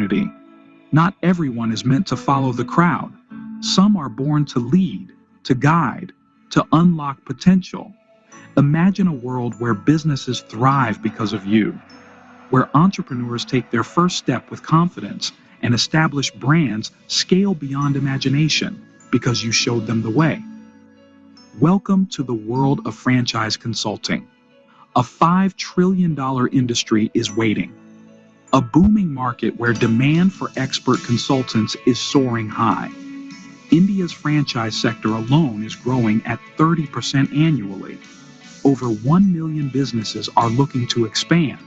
opportunity. Not everyone is meant to follow the crowd. Some are born to lead, to guide, to unlock potential. Imagine a world where businesses thrive because of you, where entrepreneurs take their first step with confidence and established brands scale beyond imagination because you showed them the way. Welcome to the world of franchise consulting. A $5 trillion industry is waiting. A booming market where demand for expert consultants is soaring high. India's franchise sector alone is growing at 30% annually. Over 1 million businesses are looking to expand,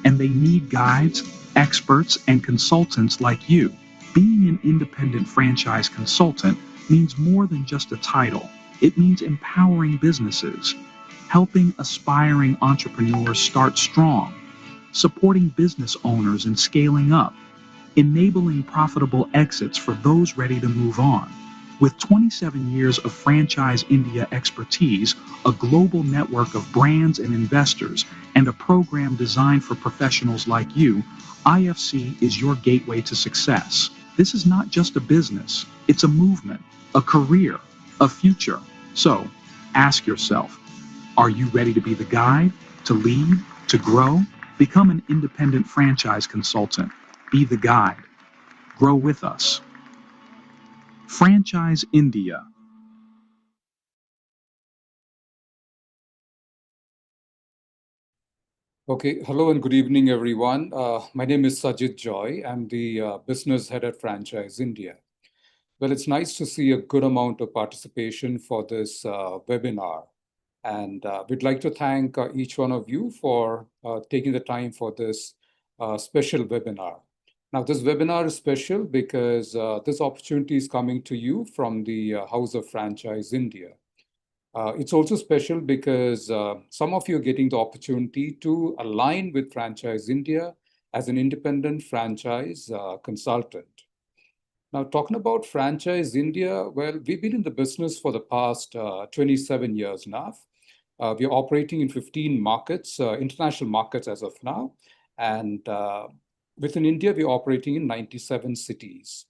and they need guides, experts, and consultants like you. Being an independent franchise consultant means more than just a title. It means empowering businesses, helping aspiring entrepreneurs start strong, supporting business owners in scaling up, enabling profitable exits for those ready to move on. With 27 years of Franchise India expertise, a global network of brands and investors, and a program designed for professionals like you, IFC is your gateway to success. This is not just a business, it's a movement, a career, a future. So, ask yourself, are you ready to be the guide, to lead, to grow? Become an independent franchise consultant. Be the guide. Grow with us. Franchise India. Okay, hello and good evening, everyone. My name is Sajid Joy. I'm the business head at Franchise India. Well, it's nice to see a good amount of participation for this webinar. And we'd like to thank each one of you for taking the time for this special webinar. Now, this webinar is special because this opportunity is coming to you from the House of Franchise India. It's also special because some of you are getting the opportunity to align with Franchise India as an independent franchise consultant. Now, talking about Franchise India, well, we've been in the business for the past 27 years now. We are operating in 15 markets, international markets as of now. And within India, we're operating in 97 cities.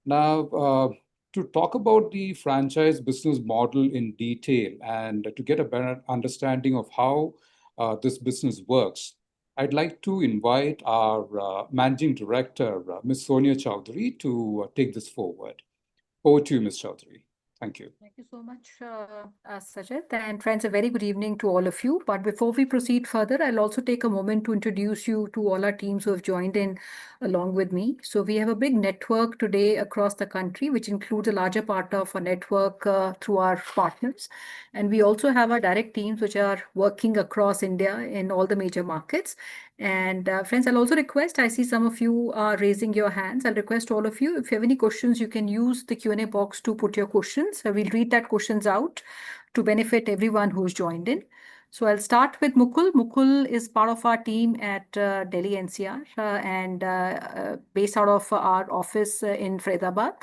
Now, to talk about the franchise business model in detail and to get a better understanding of how this business works, I'd like to invite our Managing Director, Ms. Sonia Chowdhury, to take this forward. Over to you, Ms. Chowdhury. Thank you. Thank you so much, Sajid. And friends, a very good evening to all of you. But before we proceed further, I'll also take a moment to introduce you to all our teams who have joined in along with me. So we have a big network today across the country, which includes a larger part of our network through our partners. And we also have our direct teams, which are working across India in all the major markets. And friends, I'll also request, I see some of you are raising your hands. I'll request all of you, if you have any questions, you can use the Q&A box to put your questions. We'll read that questions out to benefit everyone who's joined in. So I'll start with Mukul. Mukul is part of our team at Delhi NCR and based out of our office in Faridabad.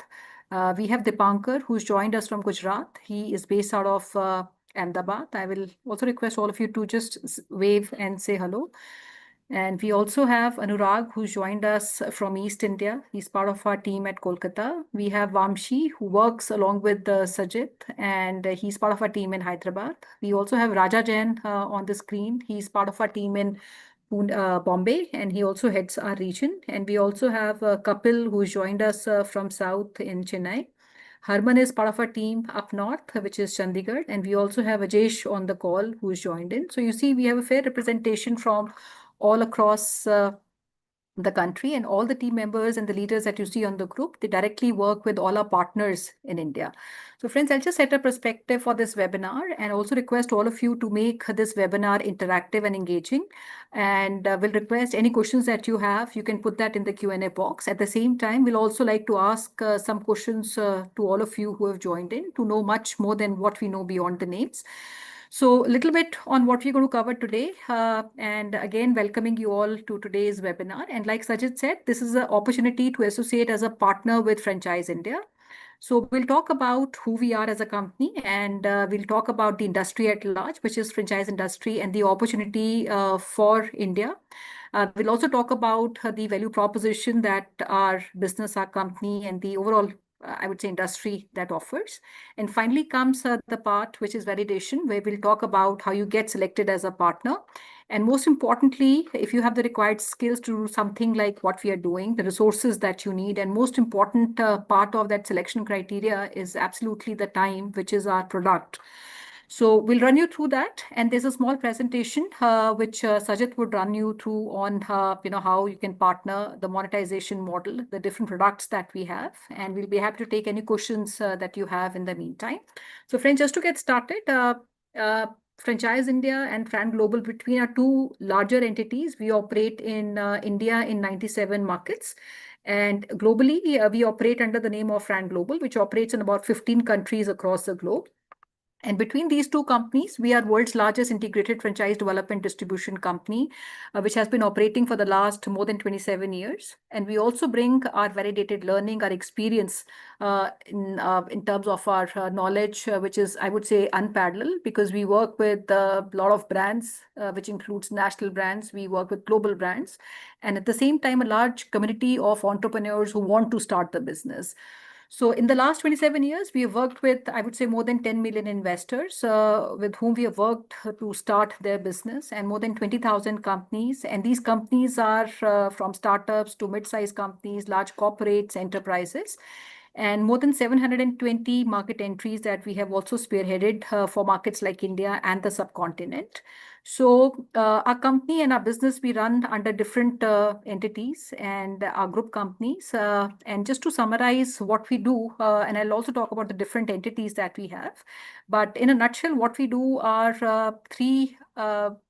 We have Dipankar, who's joined us from Gujarat. He is based out of Ahmedabad. I will also request all of you to just wave and say hello. And we also have Anurag, who's joined us from East India. He's part of our team at Kolkata. We have Vamshi, who works along with Sajid, and he's part of our team in Hyderabad. We also have Raja Jain on the screen. He's part of our team in Bombay, and he also heads our region. And we also have Kapil, who's joined us from South in Chennai. Harman is part of our team up north, which is Chandigarh. And we also have Ajesh on the call, who's joined in. So you see, we have a fair representation from all across the country, and all the team members and the leaders that you see on the group, they directly work with all our partners in India. So friends, I'll just set a perspective for this webinar and also request all of you to make this webinar interactive and engaging. And we'll request any questions that you have, you can put that in the Q&A box. At the same time, we'll also like to ask some questions to all of you who have joined in to know much more than what we know beyond the names. So a little bit on what we're going to cover today. And again, welcoming you all to today's webinar. And like Sajid said, this is an opportunity to associate as a partner with Franchise India. So we'll talk about who we are as a company, and we'll talk about the industry at large, which is franchise industry, and the opportunity for India. We'll also talk about the value proposition that our business, our company, and the overall, I would say, industry that offers. And finally comes the part which is validation, where we'll talk about how you get selected as a partner. And most importantly, if you have the required skills to do something like what we are doing, the resources that you need, and most important part of that selection criteria is absolutely the time, which is our product. So we'll run you through that, and there's a small presentation which Sajid would run you through on how you can partner, the monetization model, the different products that we have, and we'll be happy to take any questions that you have in the meantime. So friends, just to get started, Franchise India and Fran Global between are two larger entities. We operate in India in 97 markets. And globally, we operate under the name of Fran Global, which operates in about 15 countries across the globe. And between these two companies, we are world's largest integrated franchise development distribution company, which has been operating for the last more than 27 years. And we also bring our validated learning, our experience in terms of our knowledge, which is, I would say, unparalleled, because we work with a lot of brands, which includes national brands. We work with global brands. And at the same time, a large community of entrepreneurs who want to start the business. So in the last 27 years, we have worked with, I would say, more than 10 million investors with whom we have worked to start their business, and more than 20,000 companies. And these companies are from startups to mid-sized companies, large corporates, enterprises, and more than 720 market entries that we have also spearheaded for markets like India and the subcontinent. So our company and our business, we run under different entities and our group companies. And just to summarize what we do, and I'll also talk about the different entities that we have. But in a nutshell, what we do are three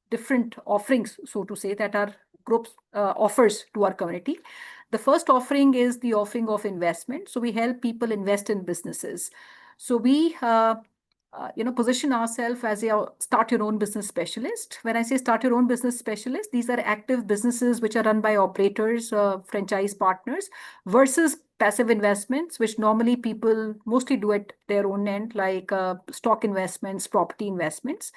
different offerings, so to say, that our group offers to our community. The first offering is the offering of investment. So we help people invest in businesses. So we position ourselves as a start your own business specialist. When I say start your own business specialist, these are active businesses which are run by operators, franchise partners, versus passive investments, which normally people mostly do at their own end, like stock investments, property investments.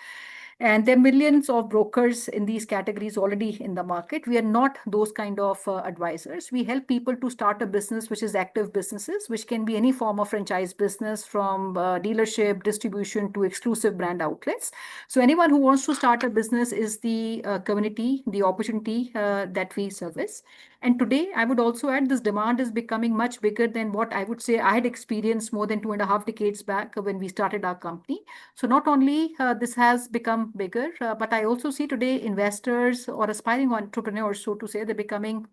And there are millions of brokers in these categories already in the market. We are not those kind of advisors. We help people to start a business which is active businesses, which can be any form of franchise business, from dealership, distribution to exclusive brand outlets. So anyone who wants to start a business is the community, the opportunity that we service. And today, I would also add, this demand is becoming much bigger than what I would say I had experienced more than 2.5 decades back when we started our company. So not only this has become bigger, but I also see today investors or aspiring entrepreneurs, so to say, they're becoming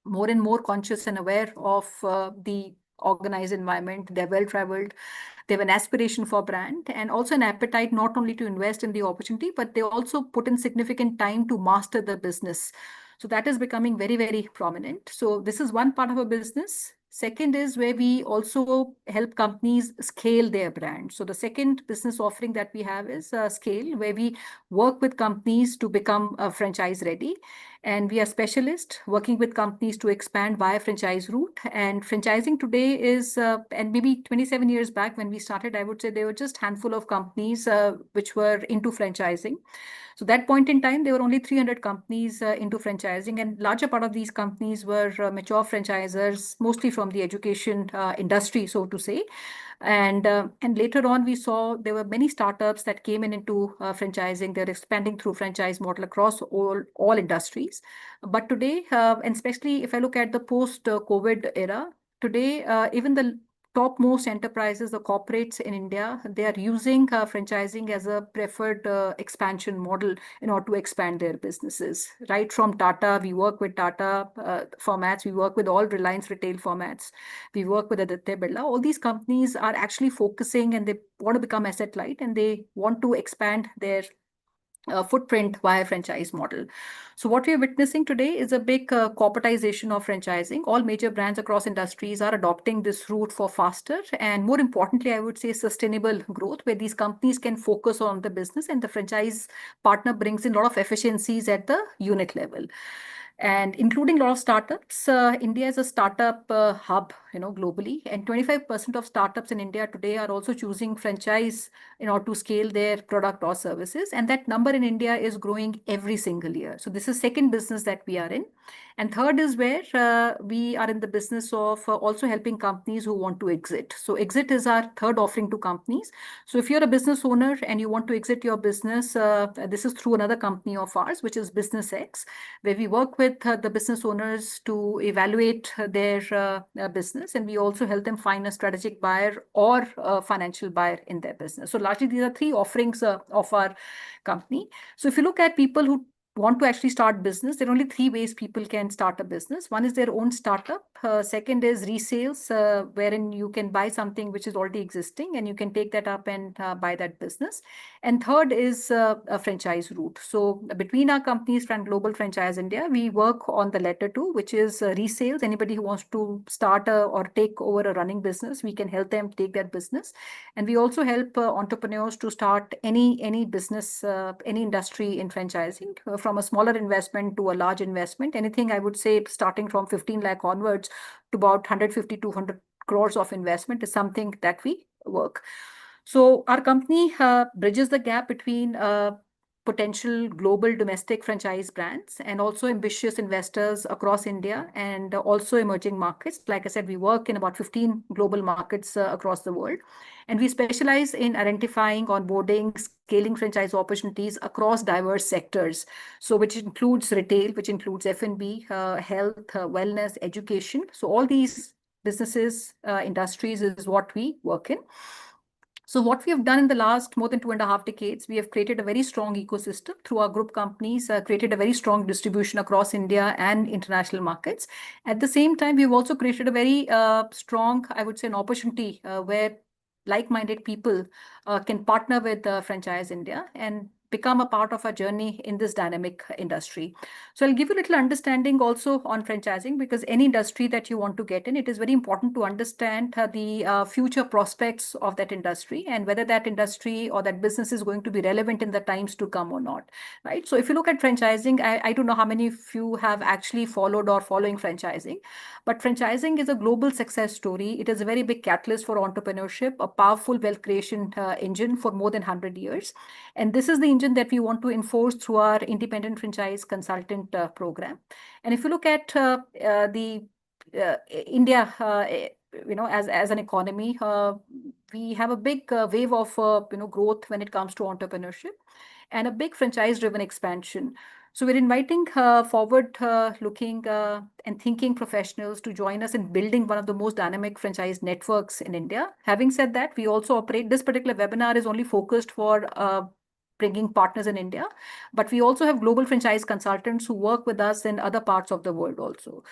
more and more conscious and aware of the organized environment. They're well-traveled. They have an aspiration for brand, and also an appetite not only to invest in the opportunity, but they also put in significant time to master the business. So that is becoming very, very prominent. So this is one part of a business. Second is where we also help companies scale their brand. So the second business offering that we have is Scale, where we work with companies to become franchise ready. And we are specialists working with companies to expand via franchise route. And franchising today is, and maybe 27 years back when we started, I would say there were just a handful of companies which were into franchising. So that point in time, there were only 300 companies into franchising, and larger part of these companies were mature franchisers, mostly from the education industry, so to say. And later on, we saw there were many startups that came into franchising. They're expanding through franchise model across all industries. But today, and especially if I look at the post-COVID era, today, even the topmost enterprises, the corporates in India, they are using franchising as a preferred expansion model in order to expand their businesses. Right from Tata, we work with Tata formats, we work with all Reliance retail formats, we work with Aditya Birla. All these companies are actually focusing, and they want to become asset light, and they want to expand their footprint via franchise model. So what we are witnessing today is a big corporatization of franchising. All major brands across industries are adopting this route for faster and, more importantly, I would say, sustainable growth, where these companies can focus on the business and the franchise partner brings in a lot of efficiencies at the unit level. and including a lot of startups. India is a startup hub, globally, and 25% of startups in India today are also choosing franchise in order to scale their product or services. And that number in India is growing every single year. So this is second business that we are in. And third is where we are in the business of also helping companies who want to exit. So exit is our third offering to companies. So if you're a business owner and you want to exit your business, this is through another company of ours, which is Business X, where we work with the business owners to evaluate their business, and we also help them find a strategic buyer or a financial buyer in their business. So largely these are three offerings of our company. So if you look at people who want to actually start business, there are only three ways people can start a business. One is their own startup. Second is resales, wherein you can buy something which is already existing and you can take that up and buy that business. And third is a franchise route. So between our companies and Global Franchise India, we work on the latter two, which is resales. Anybody who wants to start or take over a running business, we can help them take that business. And we also help entrepreneurs to start any business, any industry in franchising, from a smaller investment to a large investment. Anything, I would say, starting from 15 lakh onwards to about 150, 200 crores of investment is something that we work. So our company bridges the gap between potential global domestic franchise brands and also ambitious investors across India and also emerging markets. Like I said, we work in about 15 global markets across the world. And we specialize in identifying, onboarding, scaling franchise opportunities across diverse sectors. So which includes retail, which includes F&B, health, wellness, education. So all these businesses, industries is what we work in. So what we have done in the last more than 2.5 decades, we have created a very strong ecosystem through our group companies, created a very strong distribution across India and international markets. At the same time, we've also created a very strong, I would say, an opportunity where like-minded people can partner with Franchise India and become a part of our journey in this dynamic industry. So I'll give you a little understanding also on franchising, because any industry that you want to get in, it is very important to understand the future prospects of that industry and whether that industry or that business is going to be relevant in the times to come or not, right? So if you look at franchising, I don't know how many of you have actually followed or following franchising, but franchising is a global success story. It is a very big catalyst for entrepreneurship, a powerful wealth creation engine for more than 100 years. And this is the engine that we want to enforce through our independent franchise consultant program. And if you look at the India, as an economy, we have a big wave of growth when it comes to entrepreneurship and a big franchise-driven expansion. So we're inviting forward-looking and thinking professionals to join us in building one of the most dynamic franchise networks in India. Having said that, we also operate, this particular webinar is only focused for bringing partners in India, but we also have global franchise consultants who work with us in other parts of the world also.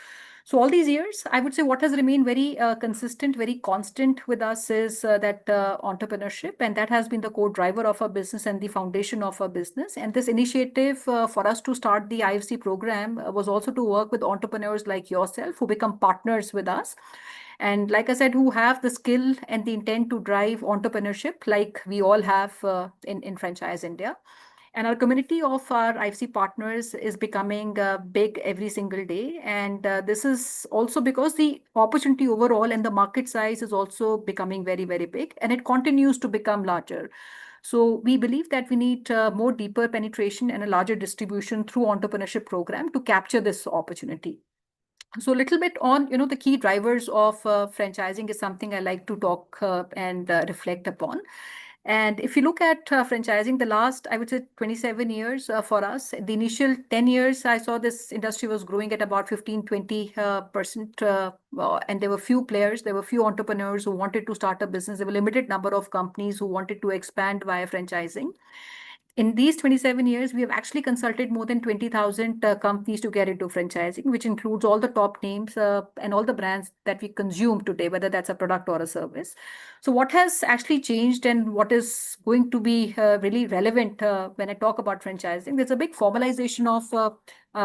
So all these years, I would say what has remained very consistent, very constant with us is that entrepreneurship, and that has been the core driver of our business and the foundation of our business. And this initiative for us to start the IFC program was also to work with entrepreneurs like yourself who become partners with us. And like I said, who have the skill and the intent to drive entrepreneurship like we all have in Franchise India. And our community of our IFC partners is becoming big every single day. And this is also because the opportunity overall and the market size is also becoming very, very big, and it continues to become larger. So we believe that we need more deeper penetration and a larger distribution through entrepreneurship program to capture this opportunity. So a little bit on, the key drivers of franchising is something I like to talk and reflect upon. And if you look at franchising, the last, I would say 27 years for us, the initial 10 years, I saw this industry was growing at about 15, 20%. And there were few players, there were few entrepreneurs who wanted to start a business. There were limited number of companies who wanted to expand via franchising. In these 27 years, we have actually consulted more than 20,000 companies to get into franchising, which includes all the top names and all the brands that we consume today, whether that's a product or a service. So what has actually changed and what is going to be really relevant when I talk about franchising, there's a big formalization of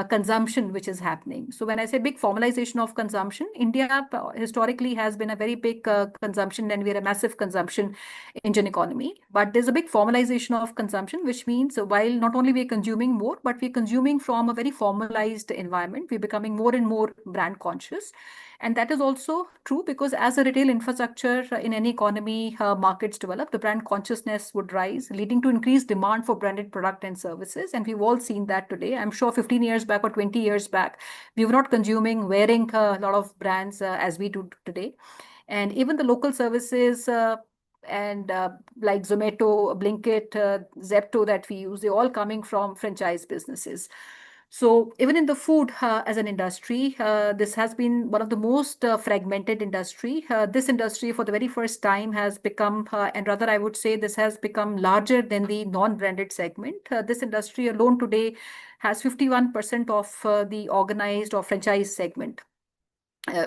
consumption which is happening. So when I say big formalization of consumption, India historically has been a very big consumption, and we're a massive consumption engine economy. But there's a big formalization of consumption, which means while not only we're consuming more, but we're consuming from a very formalized environment. We're becoming more and more brand conscious. And that is also true because as a retail infrastructure in any economy markets develop, the brand consciousness would rise, leading to increased demand for branded product and services. And we've all seen that today. I'm sure 15 years back or 20 years back, we were not consuming, wearing a lot of brands as we do today. And even the local services and like Zomato, Blinkit, Zepto that we use, they're all coming from franchise businesses. So even in the food as an industry, this has been one of the most fragmented industry. This industry for the very first time has become, and rather I would say this has become larger than the non-branded segment. This industry alone today has 51% of the organized or franchise segment.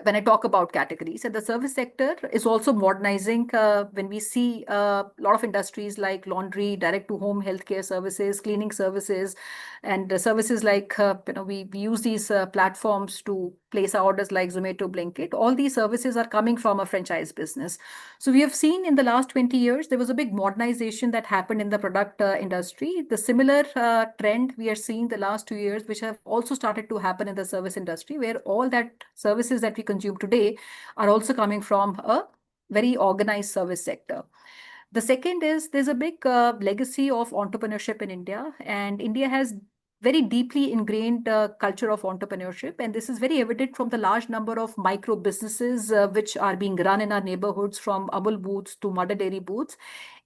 When I talk about categories, and the service sector is also modernizing. When we see a lot of industries like laundry, direct to home healthcare services, cleaning services, and services like we use these platforms to place our orders like Zomato, Blinkit. All these services are coming from a franchise business. So we have seen in the last 20 years there was a big modernization that happened in the product industry. The similar trend we are seeing the last 2 years, which have also started to happen in the service industry, where all that services that we consume today are also coming from a very organized service sector. The second is there's a big legacy of entrepreneurship in India, and India has very deeply ingrained culture of entrepreneurship. And this is very evident from the large number of micro businesses which are being run in our neighborhoods, from Amul booths to mother dairy booths.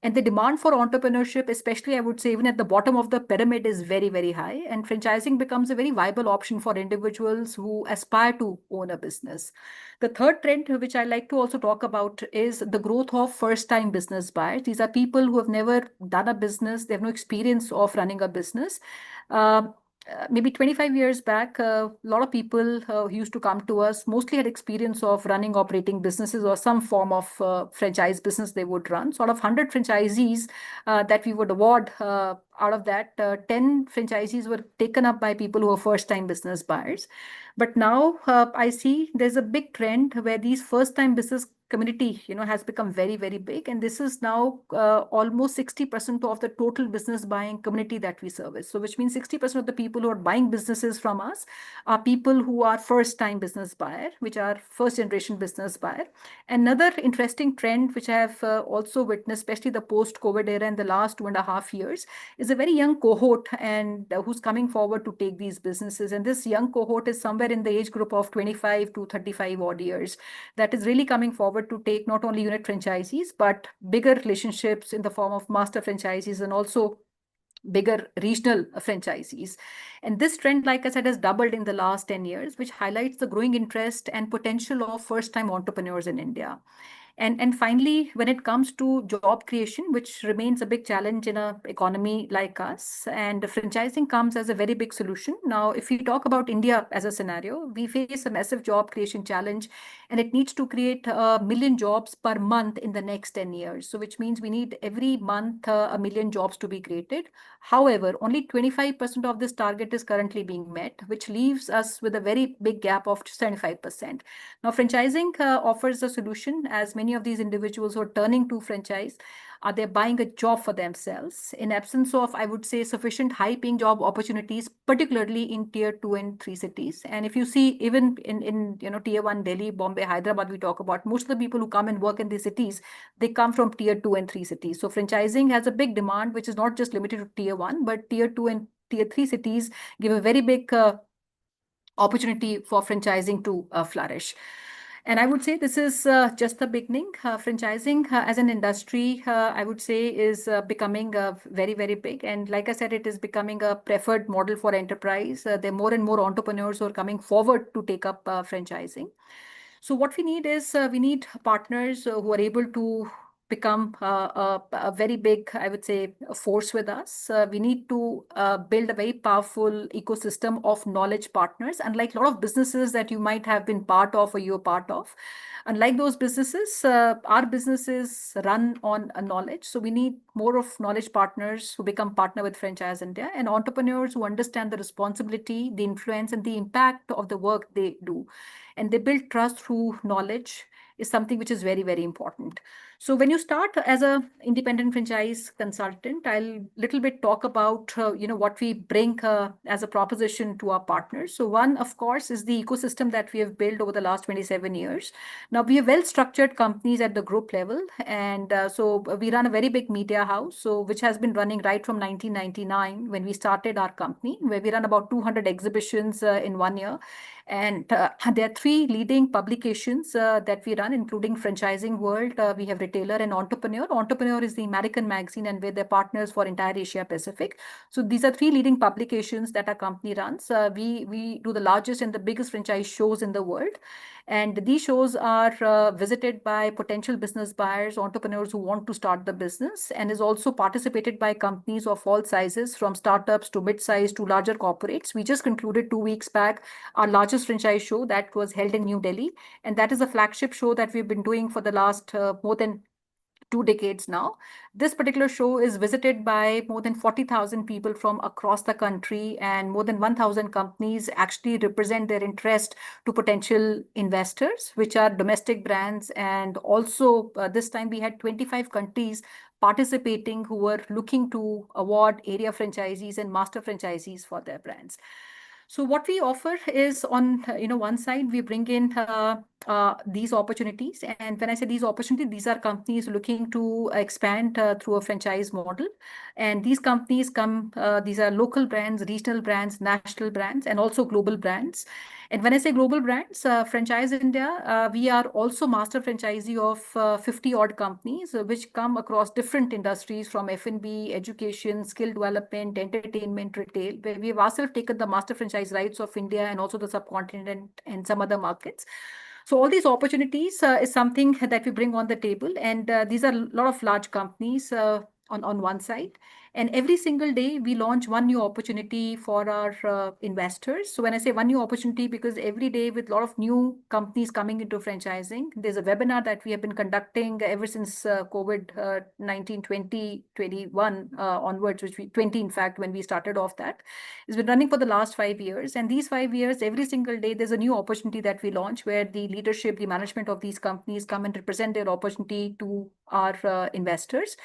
And the demand for entrepreneurship, especially I would say even at the bottom of the pyramid, is very, very high. And franchising becomes a very viable option for individuals who aspire to own a business. The third trend, which I like to also talk about, is the growth of first-time business buyers. These are people who have never done a business, they have no experience of running a business. Uh, Maybe 25 years back, a lot of people who used to come to us mostly had experience of running, operating businesses or some form of franchise business they would run. Sort of 100 franchisees that we would award, out of that, 10 franchisees were taken up by people who are first-time business buyers. But now I see there's a big trend where these first-time business community has become very, very big, and this is now almost 60% of the total business buying community that we service. So which means 60% of the people who are buying businesses from us are people who are first time business buyer, which are first generation business buyer. Another interesting trend which I have also witnessed, especially the post COVID era in the last 2.5 years, is a very young cohort and who's coming forward to take these businesses. And this young cohort is somewhere in the age group of 25 to 35 odd years, that is really coming forward to take not only unit franchisees, but bigger relationships in the form of master franchisees and also bigger regional franchisees. And this trend, like I said, has doubled in the last 10 years, which highlights the growing interest and potential of first-time entrepreneurs in India. And finally, when it comes to job creation, which remains a big challenge in an economy like us, and franchising comes as a very big solution. Now, if we talk about India as a scenario, we face a massive job creation challenge, and it needs to create 1 million jobs per month in the next 10 years. So which means we need every month 1 million jobs to be created. However, only 25% of this target is currently being met, which leaves us with a very big gap of 75%. Now, franchising offers a solution, as many of these individuals who are turning to franchise are they buying a job for themselves in absence of, I would say, sufficient high-paying job opportunities, particularly in tier 2 and 3 cities. And if you see, even in tier 1 Delhi, Bombay, Hyderabad, we talk about most of the people who come and work in these cities, they come from tier 2 and 3 cities. So franchising has a big demand, which is not just limited to tier 1, but tier 2 and tier 3 cities give a very big opportunity for franchising to flourish. And I would say this is just the beginning. Franchising as an industry, I would say, is becoming very, very big. And like I said, it is becoming a preferred model for enterprise. There are more and more entrepreneurs who are coming forward to take up franchising. So what we need is we need partners who are able to become a very big, I would say, force with us. We need to build a very powerful ecosystem of knowledge partners, unlike a lot of businesses that you might have been part of or you're part of. Unlike those businesses, our businesses run on a knowledge. So we need more of knowledge partners who become partner with Franchise India, and entrepreneurs who understand the responsibility, the influence, and the impact of the work they do. And they build trust through knowledge is something which is very, very important. So when you start as a independent franchise consultant, I'll little bit talk about what we bring as a proposition to our partners. So one, of course, is the ecosystem that we have built over the last 27 years. Now we have well-structured companies at the group level, and so we run a very big media house, so which has been running right from 1999 when we started our company, where we run about 200 exhibitions in 1 year. And there are three leading publications that we run, including Franchising World. We have Retailer and Entrepreneur. Entrepreneur is the American magazine, and we're their partners for entire Asia Pacific. So these are three leading publications that our company runs. We do the largest and the biggest franchise shows in the world. And these shows are visited by potential business buyers, entrepreneurs who want to start the business, and is also participated by companies of all sizes, from startups to mid-size to larger corporates. We just concluded 2 weeks back our largest franchise show that was held in New Delhi. And that is a flagship show that we've been doing for the last more than 2 decades now. This particular show is visited by more than 40,000 people from across the country, and more than 1,000 companies actually represent their interest to potential investors, which are domestic brands. And also this time we had 25 countries participating who were looking to award area franchisees and master franchisees for their brands. So what we offer is, on one side, we bring in these opportunities. And when I say these opportunities, these are companies looking to expand through a franchise model. And these companies these are local brands, regional brands, national brands, and also global brands. And when I say global brands, Franchise India, we are also master franchisee of 50 odd companies, which come across different industries, from F&B, education, skill development, entertainment, retail, where we have ourselves taken the master franchise rights of India and also the subcontinent and some other markets. So all these opportunities is something that we bring on the table. And these are a lot of large companies on one side. And every single day, we launch one new opportunity for our investors. So when I say one new opportunity, because every day with a lot of new companies coming into franchising, there's a webinar that we have been conducting ever since COVID-19 2021 onwards, which 20, in fact, when we started off that. It's been running for the last 5 years. And these 5 years, every single day, there's a new opportunity that we launch, where the leadership, the management of these companies come and represent their opportunity to our investors.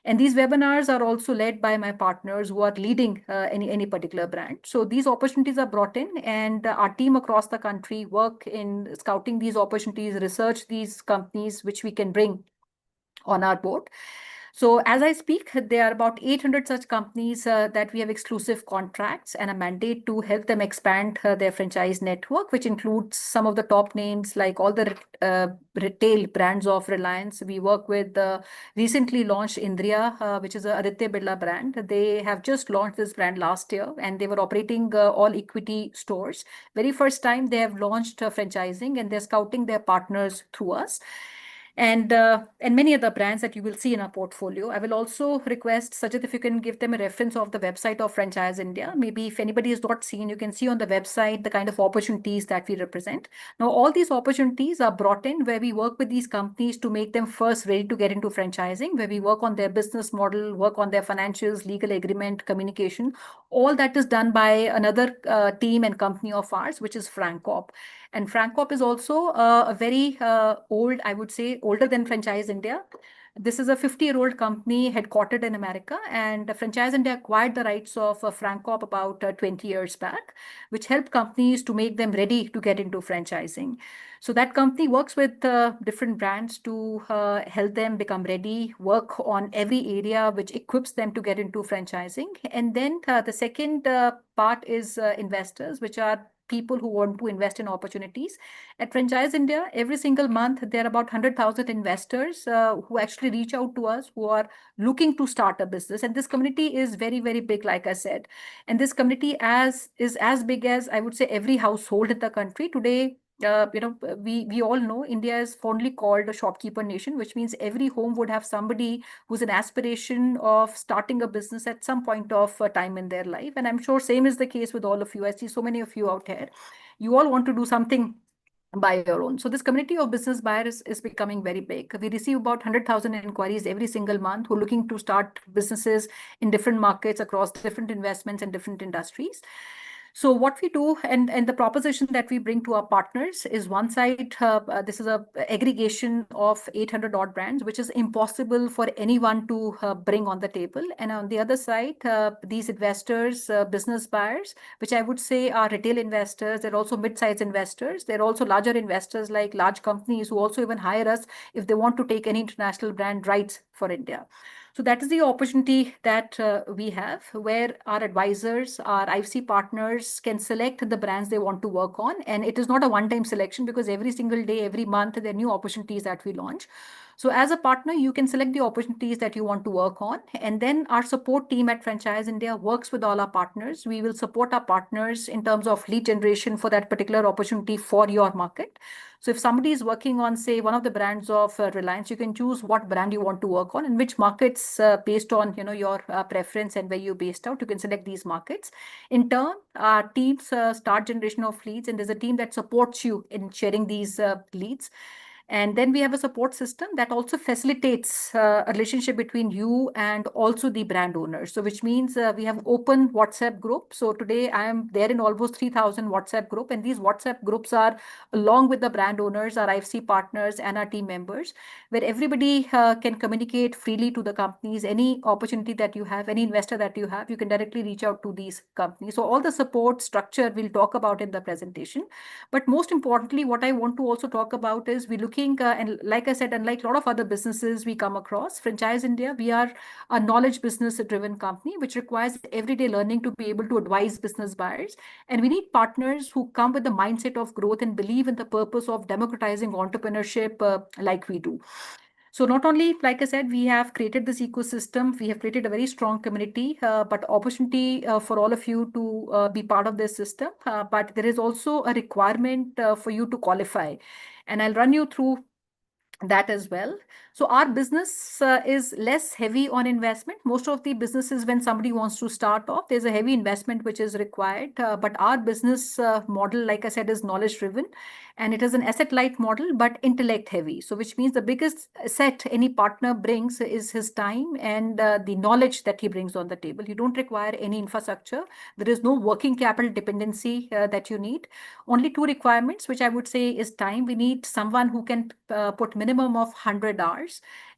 And these webinars are also led by my partners who are leading any particular brand. So these opportunities are brought in, and our team across the country work in scouting these opportunities, research these companies, which we can bring on our board. So as I speak, there are about 800 such companies that we have exclusive contracts and a mandate to help them expand their franchise network, which includes some of the top names, like all the retail brands of Reliance. We work with the recently launched Indriya, which is a Aditya Birla brand. They have just launched this brand last year, and they were operating all equity stores. Very first time they have launched franchising, and they're scouting their partners through us. And many other brands that you will see in our portfolio. I will also request, Sajid, if you can give them a reference of the website of Franchise India. Maybe if anybody has not seen, you can see on the website the kind of opportunities that we represent. Now, all these opportunities are brought in where we work with these companies to make them first ready to get into franchising, where we work on their business model, work on their financials, legal agreement, communication. All that is done by another team and company of ours, which is FranCorp. And FranCorp is also a very old, I would say, older than Franchise India. This is a 50-year-old company headquartered in America, and Franchise India acquired the rights of FranCorp about 20 years back, which helped companies to make them ready to get into franchising. So that company works with different brands to help them become ready, work on every area which equips them to get into franchising. And then the second part is investors, which are people who want to invest in opportunities. At Franchise India, every single month, there are about 100,000 investors who actually reach out to us, who are looking to start a business. And this community is very, very big, like I said. And this community is as big as, I would say, every household in the country. Today, we all know India is fondly called a shopkeeper nation, which means every home would have somebody who's an aspiration of starting a business at some point of time in their life. And I'm sure same is the case with all of you. I see so many of you out here. You all want to do something by your own. So this community of business buyers is becoming very big. We receive about 100,000 inquiries every single month who are looking to start businesses in different markets across different investments and different industries. So what we do and the proposition that we bring to our partners is one side, this is a aggregation of 800 odd brands, which is impossible for anyone to bring on the table. And on the other side, these investors, business buyers, which I would say are retail investors, they're also mid-sized investors, they're also larger investors like large companies who also even hire us if they want to take any international brand rights for India. So that is the opportunity that we have, where our advisors, our IFC partners can select the brands they want to work on. And it is not a one-time selection because every single day, every month, there are new opportunities that we launch. So as a partner, you can select the opportunities that you want to work on. And then our support team at Franchise India works with all our partners. We will support our partners in terms of lead generation for that particular opportunity for your market. So if somebody is working on, say, one of the brands of Reliance, you can choose what brand you want to work on and which markets based on your preference and where you're based out. You can select these markets. In turn, our teams start generation of leads, and there's a team that supports you in sharing these leads. And then we have a support system that also facilitates a relationship between you and also the brand owner. So which means we have open WhatsApp group. So today I am there in almost 3,000 WhatsApp group. And these WhatsApp groups are along with the brand owners, our IFC partners and our team members, where everybody can communicate freely to the companies. Any opportunity that you have, any investor that you have, you can directly reach out to these companies. So all the support structure we'll talk about in the presentation. But most importantly, what I want to also talk about is we're looking, and like I said, unlike a lot of other businesses we come across, Franchise India, we are a knowledge business driven company, which requires everyday learning to be able to advise business buyers. And we need partners who come with the mindset of growth and believe in the purpose of democratizing entrepreneurship like we do. So not only, like I said, we have created this ecosystem, we have created a very strong community, but opportunity for all of you to be part of this system. But there is also a requirement for you to qualify. And I'll run you through that as well. So our business is less heavy on investment. Most of the businesses, when somebody wants to start off, there's a heavy investment which is required. But our business model, like I said, is knowledge driven, and it is an asset light model, but intellect heavy. So which means the biggest asset any partner brings is his time and the knowledge that he brings on the table. You don't require any infrastructure. There is no working capital dependency that you need. Only two requirements, which I would say is time. We need someone who can put minimum of 100 hours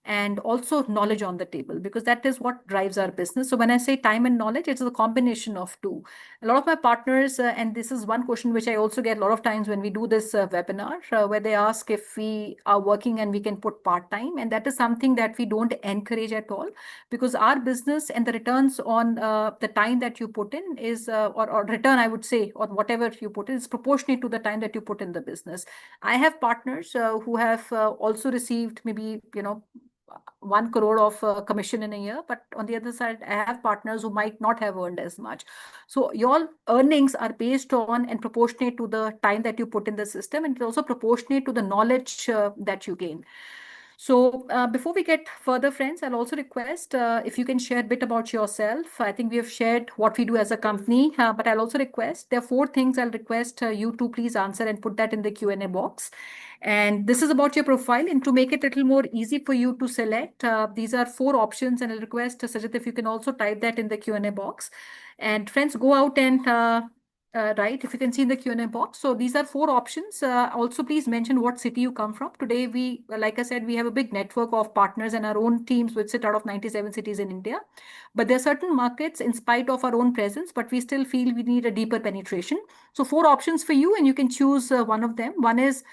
and also knowledge on the table, because that is what drives our business. So when I say time and knowledge, it's a combination of two. A lot of my partners, and this is one question which I also get a lot of times when we do this webinar, where they ask if we are working and we can put part-time. And that is something that we don't encourage at all, because our business and the returns on the time that you put in is, or return, I would say, or whatever you put in is proportionate to the time that you put in the business. I have partners who have also received maybe, 1 crore of commission in a year, but on the other side, I have partners who might not have earned as much. So your earnings are based on and proportionate to the time that you put in the system, and it's also proportionate to the knowledge that you gain. So before we get further, friends, I'll also request if you can share a bit about yourself. I think we have shared what we do as a company, but I'll also request, there are 4 things I'll request you to please answer and put that in the Q&A box. And this is about your profile. And to make it a little more easy for you to select, these are 4 options. And I'll request, Sajid, if you can also type that in the Q&A box. And friends, go out and right, if you can see in the Q&A box. So these are 4 options. Also, please mention what city you come from. Today, we, like I said, we have a big network of partners and our own teams which sit out of 97 cities in India. But there are certain markets in spite of our own presence, but we still feel we need a deeper penetration. So 4 options for you, and you can choose one of them. One is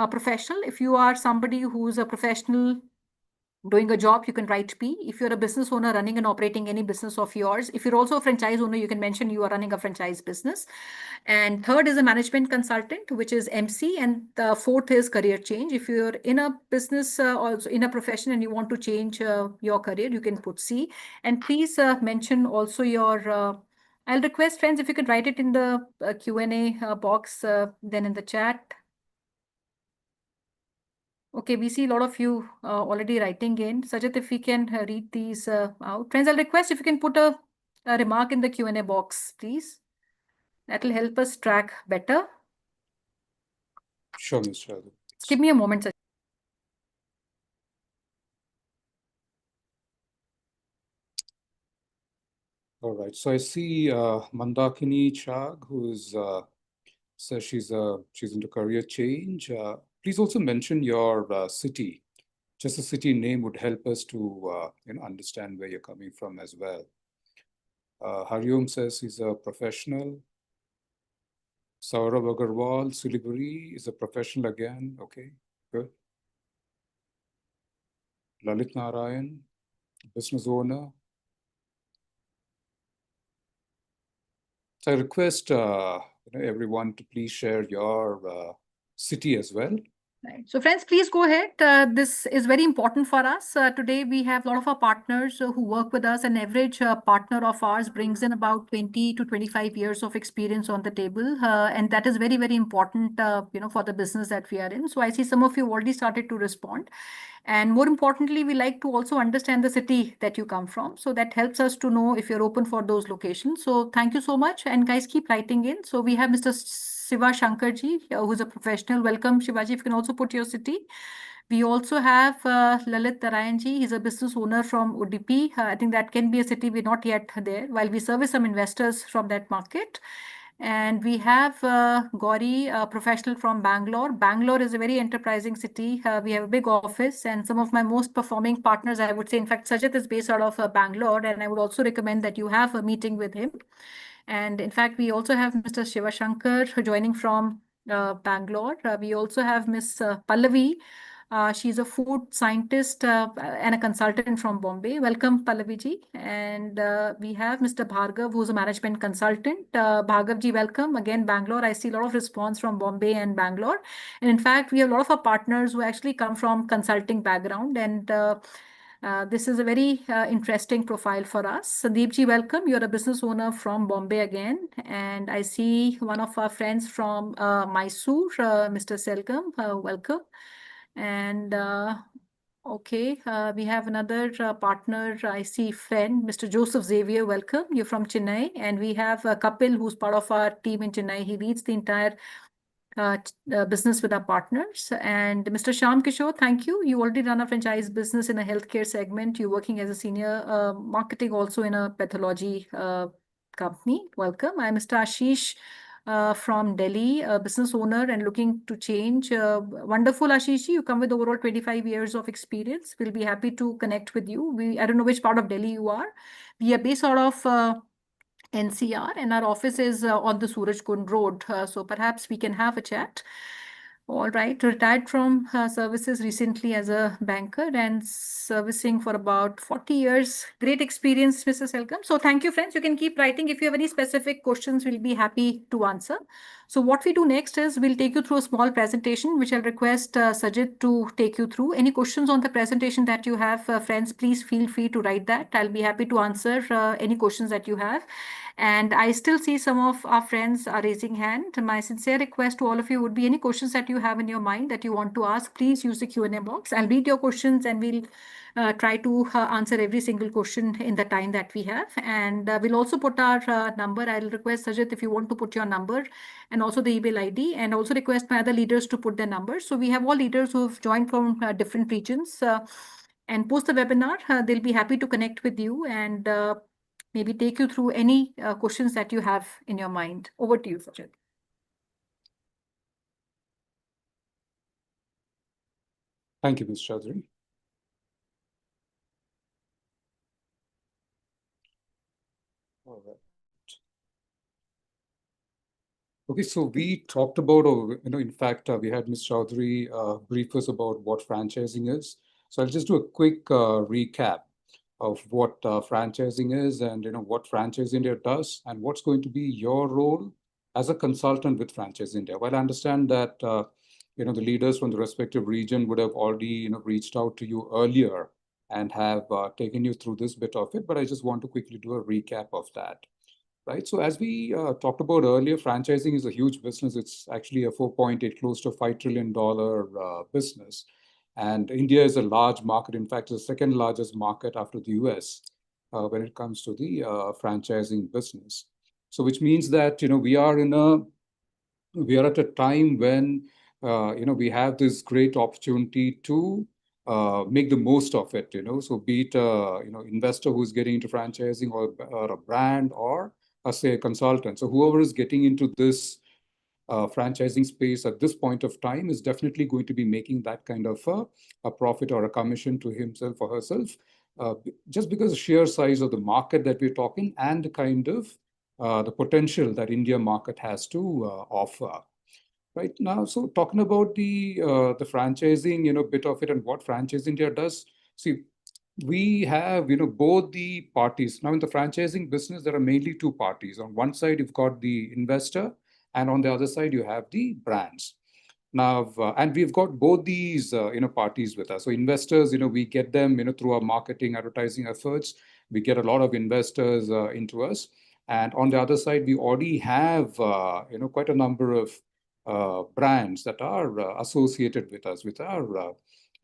professional. If you are somebody who's a professional doing a job, you can write P. If you're a business owner running and operating any business of yours, if you're also a franchise owner, you can mention you are running a franchise business. And third is a management consultant, which is MC. And the 4th is career change. If you're in a business, also in a profession, and you want to change your career, you can put C. And please mention also your, I'll request friends, if you could write it in the Q&A box, then in the chat. Okay, we see a lot of you already writing in. Sajid, if we can read these out. Friends, I'll request if you can put a remark in the Q&A box, please. That will help us track better. Sure, Ms. Chaudhary. Just give me a moment, Sajid. All right. So I see Mandakini Chag, who is says she's into career change. Please also mention your city. Just a city name would help us to understand where you're coming from as well. Hariom says he's a professional. Saurabh Agarwal, Siliguri is a professional again. Okay, good. Lalit Narayan, business owner. So I request everyone to please share your city as well. Right. So friends, please go ahead. This is very important for us. Today, we have a lot of our partners who work with us. An average partner of ours brings in about 20 to 25 years of experience on the table. And that is very, very important, for the business that we are in. So I see some of you already started to respond. And more importantly, we like to also understand the city that you come from. So that helps us to know if you're open for those locations. So thank you so much. And guys, keep writing in. So we have Mr. Shiva Shankarji, who's a professional. Welcome, Shivaji. If you can also put your city. We also have Lalit Narayanji. He's a business owner from Udupi. I think that can be a city we're not yet there, while we service some investors from that market. And we have Gauri, a professional from Bangalore. Bangalore is a very enterprising city. We have a big office, and some of my most performing partners, I would say, in fact, Sajid is based out of Bangalore, and I would also recommend that you have a meeting with him. And in fact, we also have Mr. Shiva Shankar joining from Bangalore. We also have Miss Pallavi. She's a food scientist and a consultant from Bombay. Welcome, Pallavi ji. And we have Mr. Bhargav, who's a management consultant. Bhargav ji, welcome. Again, Bangalore. I see a lot of response from Bombay and Bangalore. And in fact, we have a lot of our partners who actually come from consulting background. And this is a very interesting profile for us. Sandeep ji, welcome. You're a business owner from Bombay again. And I see one of our friends from Mysore, Mr. Selgam. Welcome. And okay, we have another partner. I see friend, Mr. Joseph Xavier. Welcome. You're from Chennai. And we have Kapil, who's part of our team in Chennai. He leads the entire business with our partners. And Mr. Shyam Kishore, thank you. You already run a franchise business in a healthcare segment. You're working as a senior marketing also in a pathology company. Welcome. I'm Mr. Ashish from Delhi, a business owner and looking to change. Wonderful, Ashish. You come with overall 25 years of experience. We'll be happy to connect with you. I don't know which part of Delhi you are. We are based out of NCR, and our office is on the Surajkund Road. So perhaps we can have a chat. All right, retired from services recently as a banker and servicing for about 40 years. Great experience, Mr. Selgam. So thank you, friends. You can keep writing. If you have any specific questions, we'll be happy to answer. So what we do next is we'll take you through a small presentation, which I'll request Sajid to take you through. Any questions on the presentation that you have, friends, please feel free to write that. I'll be happy to answer any questions that you have. And I still see some of our friends are raising hand. My sincere request to all of you would be any questions that you have in your mind that you want to ask, please use the Q&A box. I'll read your questions and we'll try to answer every single question in the time that we have. And we'll also put our number. I'll request Sajid if you want to put your number and also the email ID, and also request my other leaders to put their numbers. So we have all leaders who have joined from different regions. And post the webinar, they'll be happy to connect with you and maybe take you through any questions that you have in your mind. Over to you, Sajid. Thank you, Ms. Chaudhary. All right. Okay, so we talked about, in fact, we had Ms. Chaudhary brief us about what franchising is. So I'll just do a quick recap of what franchising is and what Franchise India does and what's going to be your role as a consultant with Franchise India. Well, I understand that the leaders from the respective region would have already reached out to you earlier and have taken you through this bit of it, but I just want to quickly do a recap of that. Right. So as we talked about earlier, franchising is a huge business. It's actually a 4.8, close to $5 trillion business. And India is a large market. In fact, it's the second largest market after the US when it comes to the franchising business. So which means that, we are at a time when, we have this great opportunity to make the most of it, So be it investor who's getting into franchising, or a brand, or say a consultant. So whoever is getting into this franchising space at this point of time is definitely going to be making that kind of a profit or a commission to himself or herself, just because the sheer size of the market that we're talking, and the kind of the potential that India market has to offer. Right now, so talking about the franchising, bit of it, and what Franchise India does. See, we have, both the parties. Now, in the franchising business, there are mainly two parties. On one side, you've got the investor, and on the other side, you have the brands. Now, and we've got both these, parties with us. So investors, we get them, through our marketing, advertising efforts. We get a lot of investors into us. And on the other side, we already have, quite a number of brands that are associated with us, which are,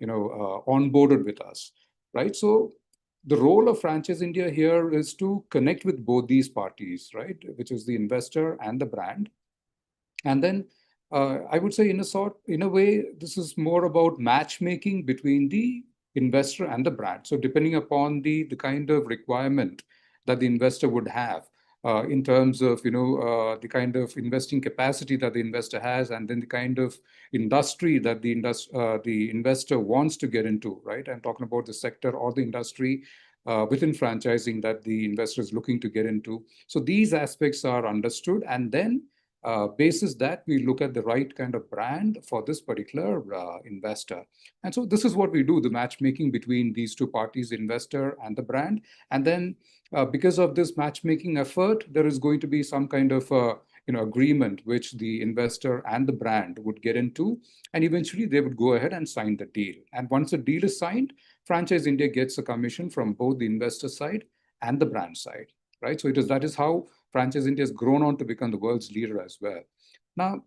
onboarded with us, right? So the role of Franchise India here is to connect with both these parties, right? Which is the investor and the brand. And then I would say, in a way, this is more about matchmaking between the investor and the brand. So depending upon the kind of requirement that the investor would have, in terms of, the kind of investing capacity that the investor has, and then the kind of industry that the investor wants to get into, right? I'm talking about the sector or the industry within franchising that the investor is looking to get into. So these aspects are understood, and then basis that, we look at the right kind of brand for this particular investor. And so this is what we do, the matchmaking between these two parties, investor and the brand. And then because of this matchmaking effort, there is going to be some kind of agreement which the investor and the brand would get into, and eventually they would go ahead and sign the deal. And once the deal is signed, Franchise India gets a commission from both the investor side and the brand side, right? So that is how Franchise India has grown on to become the world's leader as well. Now,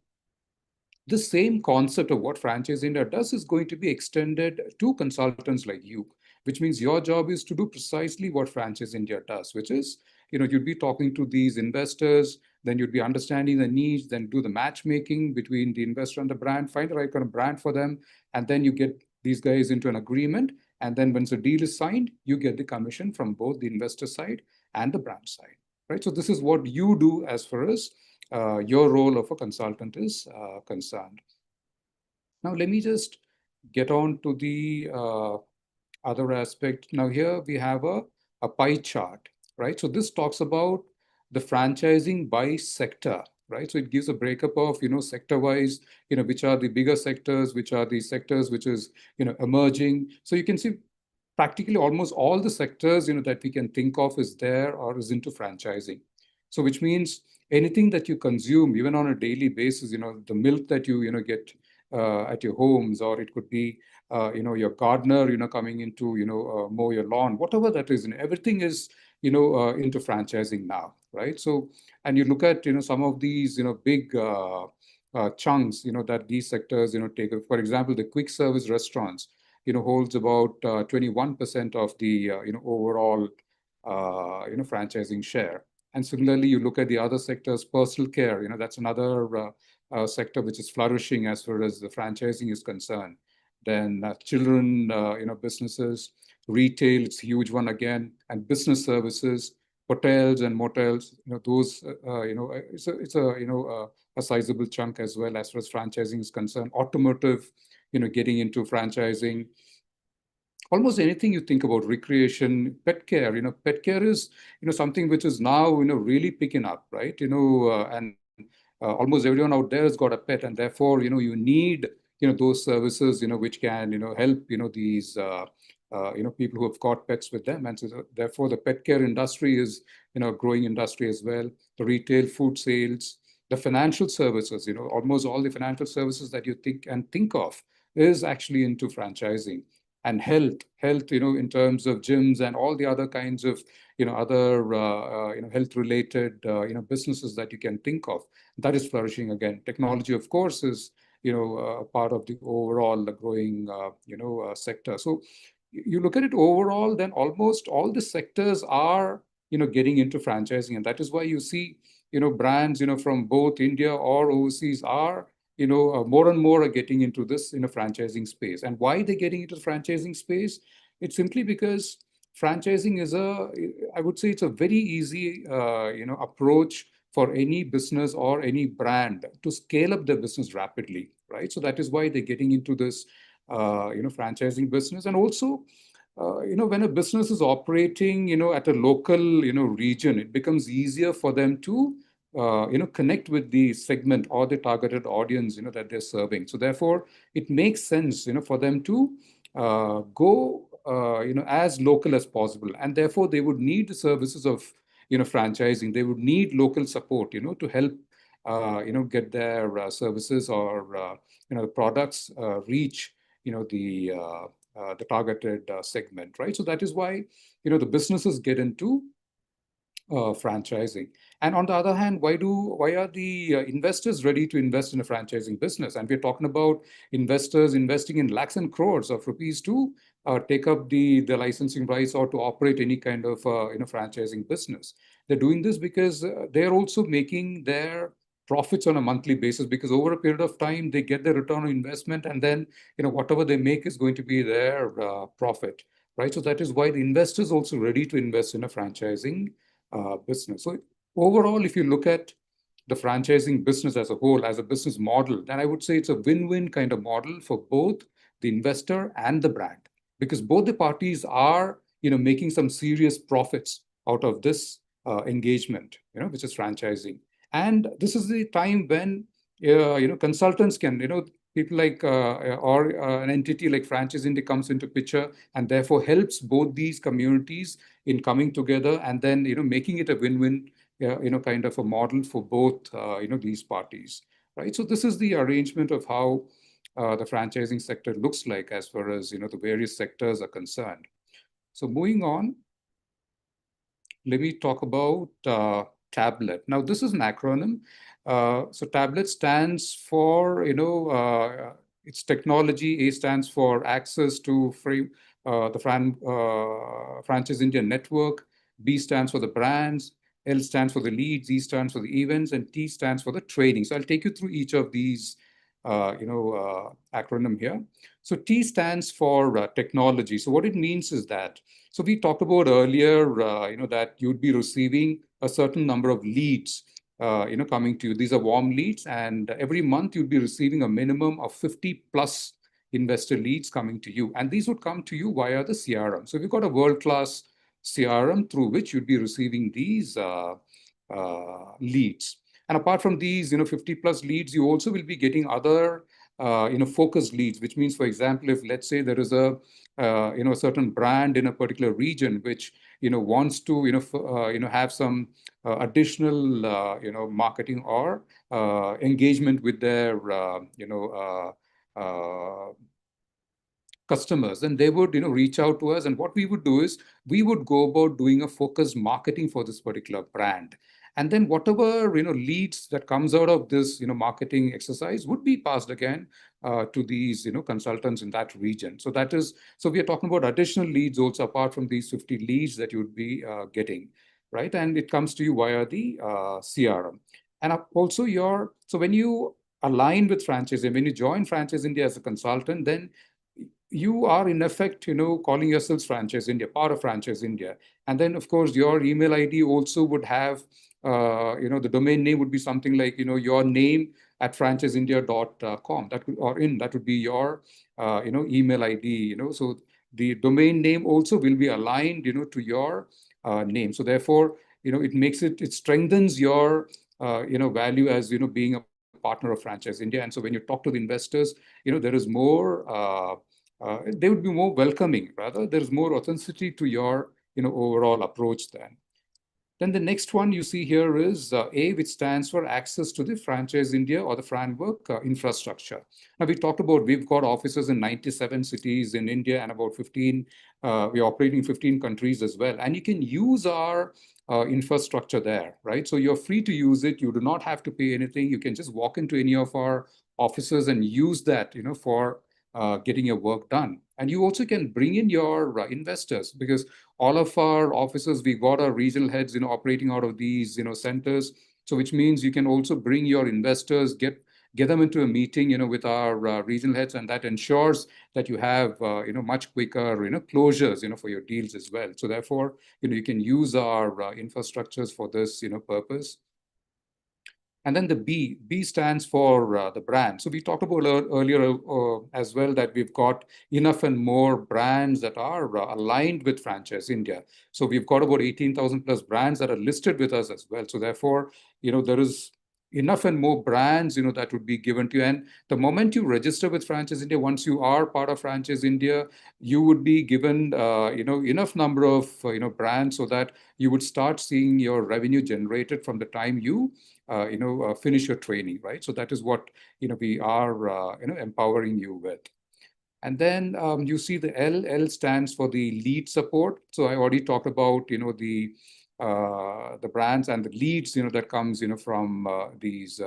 the same concept of what Franchise India does is going to be extended to consultants like you, which means your job is to do precisely what Franchise India does, which is, you'd be talking to these investors, then you'd be understanding the needs, then do the matchmaking between the investor and the brand, find the right kind of brand for them, and then you get these guys into an agreement. And then once the deal is signed, you get the commission from both the investor side and the brand side, right? So this is what you do as far as your role of a consultant is concerned. Now, let me just get on to the other aspect. Now, here we have a pie chart, right? So this talks about the franchising by sector, right? So it gives a breakup of, sector-wise, which are the bigger sectors, which are the sectors which is, emerging. So you can see practically almost all the sectors, that we can think of is there or is into franchising. So which means anything that you consume, even on a daily basis, the milk that you, get at your homes, or it could be, your gardener, coming into, mow your lawn, whatever that is, and everything is, into franchising now, right? So, and you look at, some of these, big chunks, that these sectors, take. For example, the quick service restaurants, holds about 21% of the, overall, franchising share. And similarly, you look at the other sectors, personal care, that's another sector which is flourishing as far as the franchising is concerned. Then children, businesses, retail, it's a huge one again, and business services, hotels and motels, those, it's a sizable chunk as well as far as franchising is concerned. Automotive, getting into franchising. Almost anything you think about, recreation, pet care, pet care is, something which is now, really picking up, right? And almost everyone out there has got a pet, and therefore, you need, those services, which can, help, these, people who have got pets with them. And so therefore, the pet care industry is, a growing industry as well. The retail, food sales, the financial services, almost all the financial services that you think of is actually into franchising. And health, in terms of gyms and all the other kinds of, other, health-related, businesses that you can think of, that is flourishing again. Technology, of course, is part of the overall growing, sector. So you look at it overall, then almost all the sectors are, getting into franchising. And that is why you see, brands, from both India or overseas are, more and more are getting into this, franchising space. And why they're getting into the franchising space? It's simply because franchising is I would say it's a very easy, approach for any business or any brand to scale up their business rapidly, right? So that is why they're getting into this, franchising business. And also, when a business is operating, at a local, region, it becomes easier for them to, connect with the segment or the targeted audience, that they're serving. So therefore, it makes sense, for them to go, as local as possible. And therefore, they would need the services of, franchising. They would need local support, to help, get their services or, products reach, the targeted segment, right? So that is why, the businesses get into franchising. And on the other hand, why are the investors ready to invest in a franchising business? And we're talking about investors investing in lakhs and crores of rupees to take up the licensing rights or to operate any kind of franchising business. They're doing this because they're also making their profits on a monthly basis, because over a period of time they get their return on investment, and then whatever they make is going to be their profit, right? So that is why the investors also ready to invest in a franchising business. So overall, if you look at the franchising business as a whole, as a business model, then I would say it's a win-win kind of model for both the investor and the brand, because both the parties are, making some serious profits out of this engagement, which is franchising. And this is the time when, consultants can, people like, or an entity like Franchise India comes into picture, and therefore helps both these communities in coming together, and then, making it a win-win, kind of a model for both, these parties, right? So this is the arrangement of how the franchising sector looks like as far as, the various sectors are concerned. So moving on, let me talk about TABLET. Now, this is an acronym. So TABLET stands for, it's technology. A stands for access to the Franchise India network. B stands for the brands. L stands for the leads. E stands for the events. And T stands for the trading. So I'll take you through each of these, acronym here. So T stands for technology. So what it means is that, so we talked about earlier, that you'd be receiving a certain number of leads, coming to you. These are warm leads, and every month you'd be receiving a minimum of 50 plus investor leads coming to you. And these would come to you via the CRM. So we've got a world-class CRM through which you'd be receiving these leads. And apart from these, 50 plus leads, you also will be getting other, focused leads, which means, for example, if let's say there is a, a certain brand in a particular region which, wants to, have some additional, marketing or engagement with their, customers, then they would, reach out to us. And what we would do is we would go about doing a focused marketing for this particular brand. And then whatever, leads that comes out of this, marketing exercise would be passed again to these, consultants in that region. So that is, so we are talking about additional leads also apart from these 50 leads that you would be getting, right? And it comes to you via the CRM. And also so when you align with Franchise, and when you join Franchise India as a consultant, then you are in effect, calling yourselves Franchise India, part of Franchise India. And then, of course, your email ID also would have, the domain name would be something like, your name at franchiseindia.com. That would be your, email ID, So the domain name also will be aligned, to your name. So therefore, it strengthens your, value as, being a partner of Franchise India. And so when you talk to the investors, there is more, they would be more welcoming. Rather, there's more authenticity to your, overall approach then. Then the next one you see here is A, which stands for access to the Franchise India or the framework infrastructure. Now, we've got offices in 97 cities in India and about 15, we're operating in 15 countries as well. And you can use our infrastructure there, right? So you're free to use it. You do not have to pay anything. You can just walk into any of our offices and use that, for getting your work done. And you also can bring in your investors, because all of our offices, we got our regional heads, operating out of these, centers. So which means you can also bring your investors, get them into a meeting, with our regional heads, and that ensures that you have, much quicker, closures, for your deals as well. So therefore, you can use our infrastructures for this, purpose. And then the B stands for the brand. So we talked about earlier as well that we've got enough and more brands that are aligned with Franchise India. So we've got about 18,000 plus brands that are listed with us as well. So therefore, there is enough and more brands, that would be given to you. And the moment you register with Franchise India, once you are part of Franchise India, you would be given, enough number of, brands, so that you would start seeing your revenue generated from the time you finish your training, right? So that is what, we are, empowering you with. And then you see the L stands for the lead support. So I already talked about, the brands and the leads, that comes, from these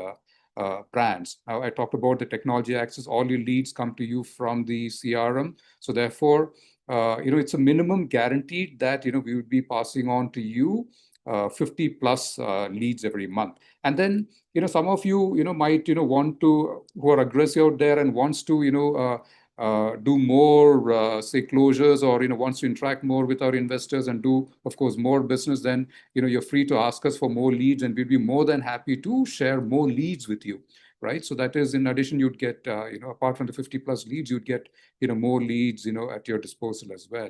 brands. Now, I talked about the technology access. All your leads come to you from the CRM. So therefore, it's a minimum guaranteed that, we would be passing on to you 50 plus leads every month. And then, some of you, might, want to, who are aggressive out there and wants to, do more, say, closures, or, wants to interact more with our investors and do, of course, more business, then, you're free to ask us for more leads, and we'd be more than happy to share more leads with you, right? So that is, in addition, you'd get, apart from the 50 plus leads, you'd get, more leads, at your disposal as well.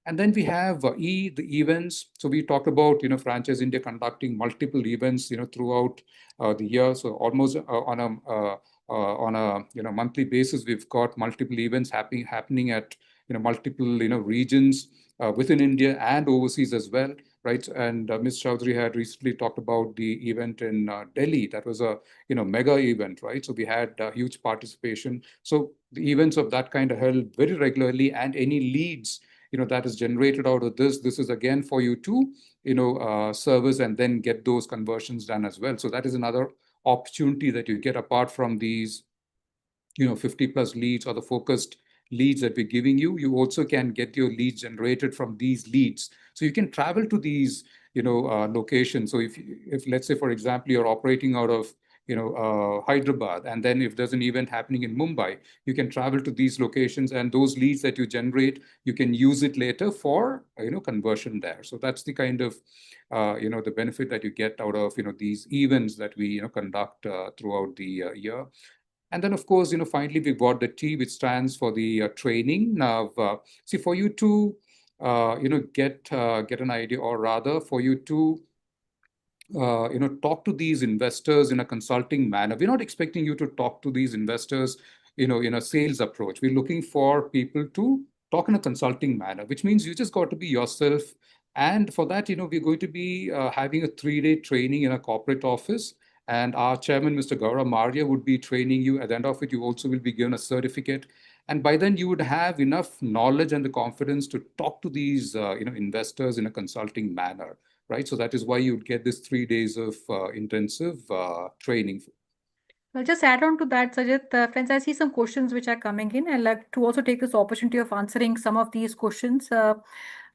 And then we have the events. So we talked about, Franchise India conducting multiple events, throughout the year. So almost on a monthly basis, we've got multiple events happening at, multiple, regions within India and overseas as well, right? And Ms. Chaudhary had recently talked about the event in Delhi. That was a, mega event, right? So we had huge participation. So the events of that kind are held very regularly, and any leads, that is generated out of this is again for you to, service and then get those conversions done as well. So that is another opportunity that you get apart from these, 50 plus leads or the focused leads that we're giving you. You also can get your leads generated from these leads. So you can travel to these, locations. So if let's say, for example, you're operating out of, Hyderabad, and then if there's an event happening in Mumbai, you can travel to these locations, and those leads that you generate, you can use it later for, conversion there. So that's the kind of, the benefit that you get out of, these events that we, conduct throughout the year. And then, of course, finally, we've got the T, which stands for the training. Now, see, for you to, get an idea, or rather for you to, talk to these investors in a consulting manner. We're not expecting you to talk to these investors, in a sales approach. We're looking for people to talk in a consulting manner, which means you just got to be yourself. And for that, we're going to be having a 3-day training in a corporate office. And our chairman, Mr. Gaurav Maria, would be training you. At the end of it, you also will be given a certificate. And by then, you would have enough knowledge and the confidence to talk to these, investors in a consulting manner, right? So that is why you'd get this 3 days of intensive training. I'll just add on to that, Sajid. Friends, I see some questions which are coming in. I'd like to also take this opportunity of answering some of these questions.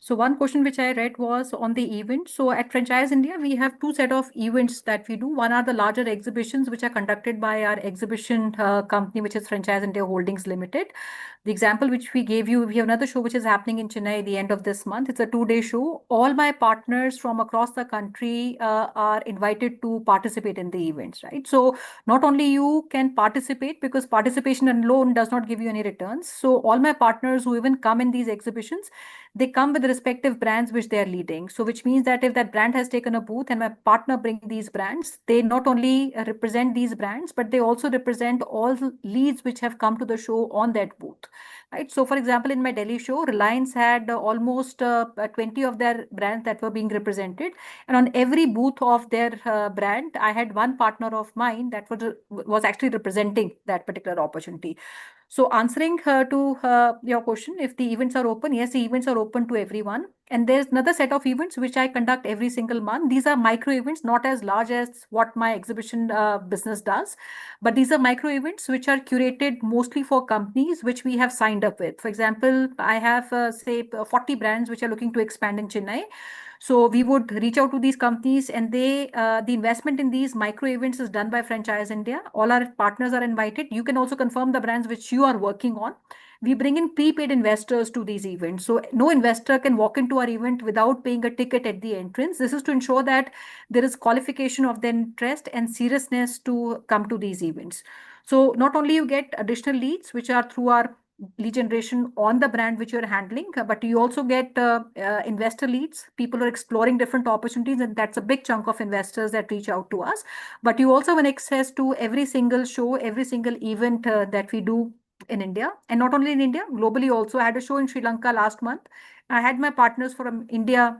So one question which I read was on the event. So at Franchise India, we have two set of events that we do. One are the larger exhibitions which are conducted by our exhibition company, which is Franchise India Holdings Limited. The example which we gave you, we have another show which is happening in Chennai at the end of this month. It's a 2-day show. All my partners from across the country are invited to participate in the events, right? So not only you can participate, because participation alone does not give you any returns. So all my partners who even come in these exhibitions, they come with the respective brands which they are leading. So which means that if that brand has taken a booth and my partner bring these brands, they not only represent these brands, but they also represent all the leads which have come to the show on that booth. Right. So, for example, in my Delhi show, Reliance had almost 20 of their brands that were being represented. And on every booth of their brand, I had one partner of mine that was actually representing that particular opportunity. So answering to your question, if the events are open, yes, the events are open to everyone. And there's another set of events which I conduct every single month. These are micro events, not as large as what my exhibition business does, but these are micro events which are curated mostly for companies which we have signed up with. For example, I have say 40 brands which are looking to expand in Chennai. So we would reach out to these companies, and the investment in these micro events is done by Franchise India. All our partners are invited. You can also confirm the brands which you are working on. We bring in prepaid investors to these events. So no investor can walk into our event without paying a ticket at the entrance. This is to ensure that there is qualification of their interest and seriousness to come to these events. So not only you get additional leads, which are through our lead generation on the brand which you're handling, but you also get investor leads. People are exploring different opportunities, and that's a big chunk of investors that reach out to us. But you also have access to every single show, every single event that we do in India, and not only in India, globally also. I had a show in Sri Lanka last month. I had my partners from India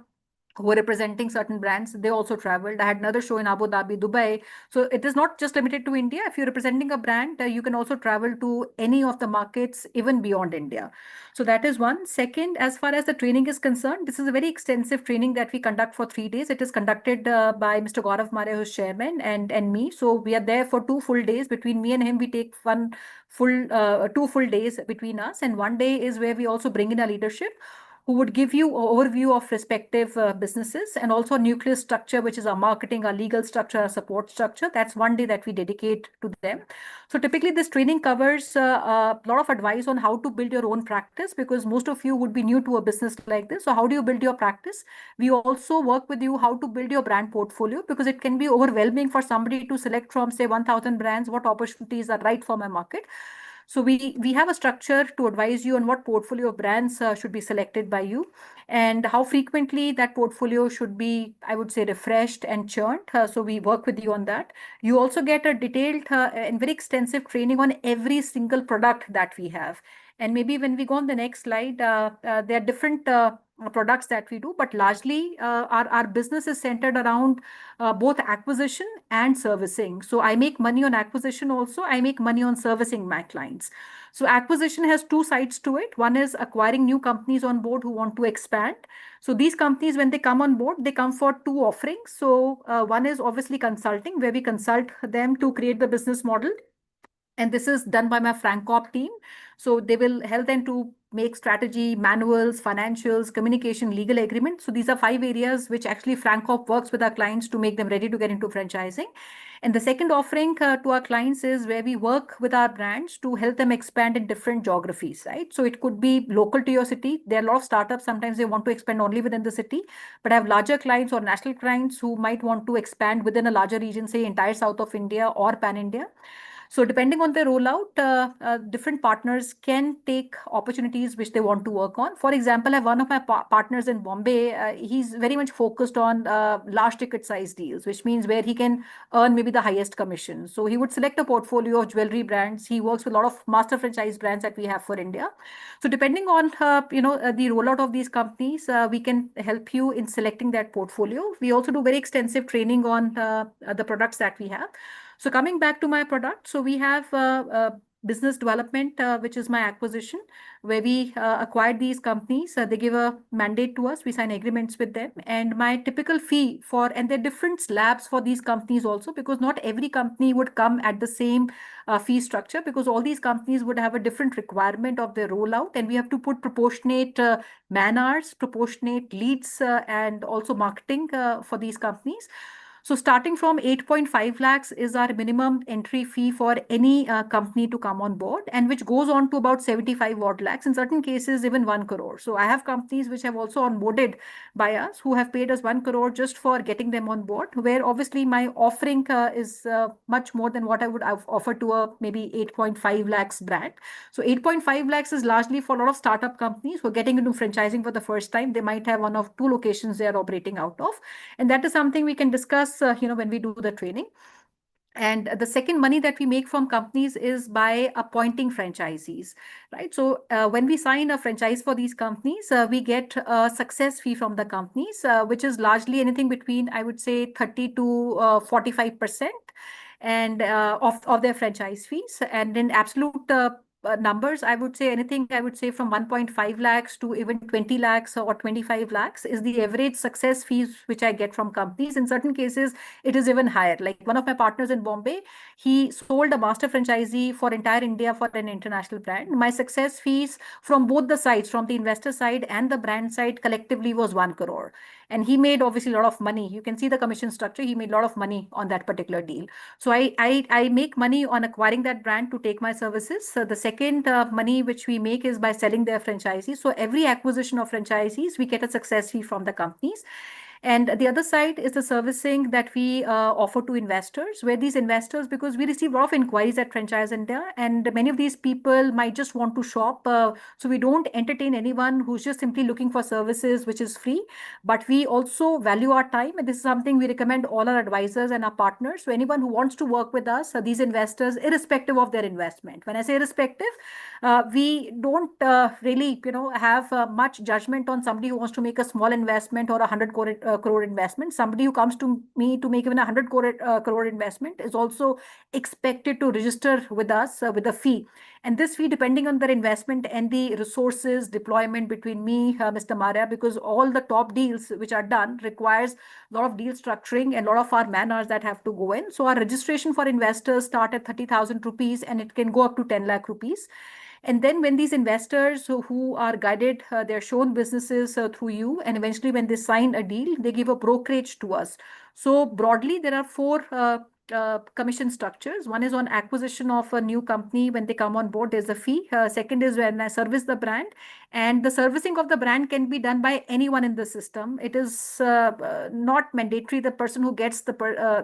who were representing certain brands. They also traveled. I had another show in Abu Dhabi, Dubai. So it is not just limited to India. If you're representing a brand, you can also travel to any of the markets, even beyond India. So that is one. Second, as far as the training is concerned, this is a very extensive training that we conduct for 3 days. It is conducted by Mr. Gaurav Mare, who's chairman, and me. So we are there for 2 full days. Between me and him, we take 2 full days between us. And one day is where we also bring in a leadership who would give you an overview of respective businesses, and also nucleus structure, which is our marketing, our legal structure, our support structure. That's one day that we dedicate to them. So typically this training covers a lot of advice on how to build your own practice, because most of you would be new to a business like this. So how do you build your practice? We also work with you how to build your brand portfolio, because it can be overwhelming for somebody to select from, say, 1,000 brands, what opportunities are right for my market. So we have a structure to advise you on what portfolio of brands should be selected by you, and how frequently that portfolio should be, I would say, refreshed and churned. So we work with you on that. You also get a detailed and very extensive training on every single product that we have. And maybe when we go on the next slide, there are different products that we do, but largely our business is centered around both acquisition and servicing. So I make money on acquisition also. I make money on servicing my clients. So acquisition has two sides to it. One is acquiring new companies on board who want to expand. So these companies, when they come on board, they come for two offerings. So one is obviously consulting, where we consult them to create the business model. And this is done by my FranCorp team. So they will help them to make strategy, manuals, financials, communication, legal agreement. So these are 5 areas which actually FranCorp works with our clients to make them ready to get into franchising. And the second offering to our clients is where we work with our brands to help them expand in different geographies, right? So it could be local to your city. There are a lot of startups. Sometimes they want to expand only within the city, but I have larger clients or national clients who might want to expand within a larger region, say entire south of India or pan India. So depending on the rollout, different partners can take opportunities which they want to work on. For example, I have one of my partners in Bombay. He's very much focused on large ticket size deals, which means where he can earn maybe the highest commission. So he would select a portfolio of jewelry brands. He works with a lot of master franchise brands that we have for India. So depending on the rollout of these companies, we can help you in selecting that portfolio. We also do very extensive training on the products that we have. So coming back to my product, so we have business development, which is my acquisition, where we acquired these companies. They give a mandate to us. We sign agreements with them. And my typical fee and there are different slabs for these companies also, because not every company would come at the same fee structure, because all these companies would have a different requirement of their rollout. And we have to put proportionate man hours, proportionate leads, and also marketing for these companies. So starting from 8.5 lakhs is our minimum entry fee for any company to come on board, and which goes on to about 75 odd lakhs, in certain cases even 1 crore. So I have companies which have also onboarded by us who have paid us 1 crore just for getting them on board, where obviously my offering is much more than what I would have offered to a maybe 8.5 lakhs brand. So 8.5 lakhs is largely for a lot of startup companies who are getting into franchising for the first time. They might have one of two locations they are operating out of. And that is something we can discuss, when we do the training. And the second money that we make from companies is by appointing franchisees, right? So when we sign a franchise for these companies, we get a success fee from the companies, which is largely anything between, I would say, 30 to 45% and of their franchise fees. And in absolute numbers, I would say anything, I would say from 1.5 lakhs to even 20 lakhs or 25 lakhs is the average success fees which I get from companies. In certain cases, it is even higher. Like one of my partners in Bombay, he sold a master franchisee for entire India for an international brand. My success fees from both the sides, from the investor side and the brand side, collectively was 1 crore. And he made obviously a lot of money. You can see the commission structure. He made a lot of money on that particular deal. So I make money on acquiring that brand to take my services. So the second money which we make is by selling their franchisees. So every acquisition of franchisees, we get a success fee from the companies. And the other side is the servicing that we offer to investors, where these investors, because we receive a lot of inquiries at Franchise India, and many of these people might just want to shop. So we don't entertain anyone who's just simply looking for services, which is free. But we also value our time. And this is something we recommend all our advisors and our partners. So anyone who wants to work with us, these investors, irrespective of their investment. When I say irrespective, we don't really, have much judgment on somebody who wants to make a small investment or 100 crore investment. Somebody who comes to me to make even 100 crore investment is also expected to register with us with a fee. And this fee, depending on their investment and the resources deployment between me, Mr. Maria, because all the top deals which are done requires a lot of deal structuring and a lot of our man hours that have to go in. So our registration for investors start at 30,000 rupees and it can go up to 10 lakh rupees. And then when these investors who are guided, they're shown businesses through you, and eventually when they sign a deal, they give a brokerage to us. So broadly, there are four commission structures. One is on acquisition of a new company. When they come on board, there's a fee. Second is when I service the brand, and the servicing of the brand can be done by anyone in the system. It is not mandatory the person who gets the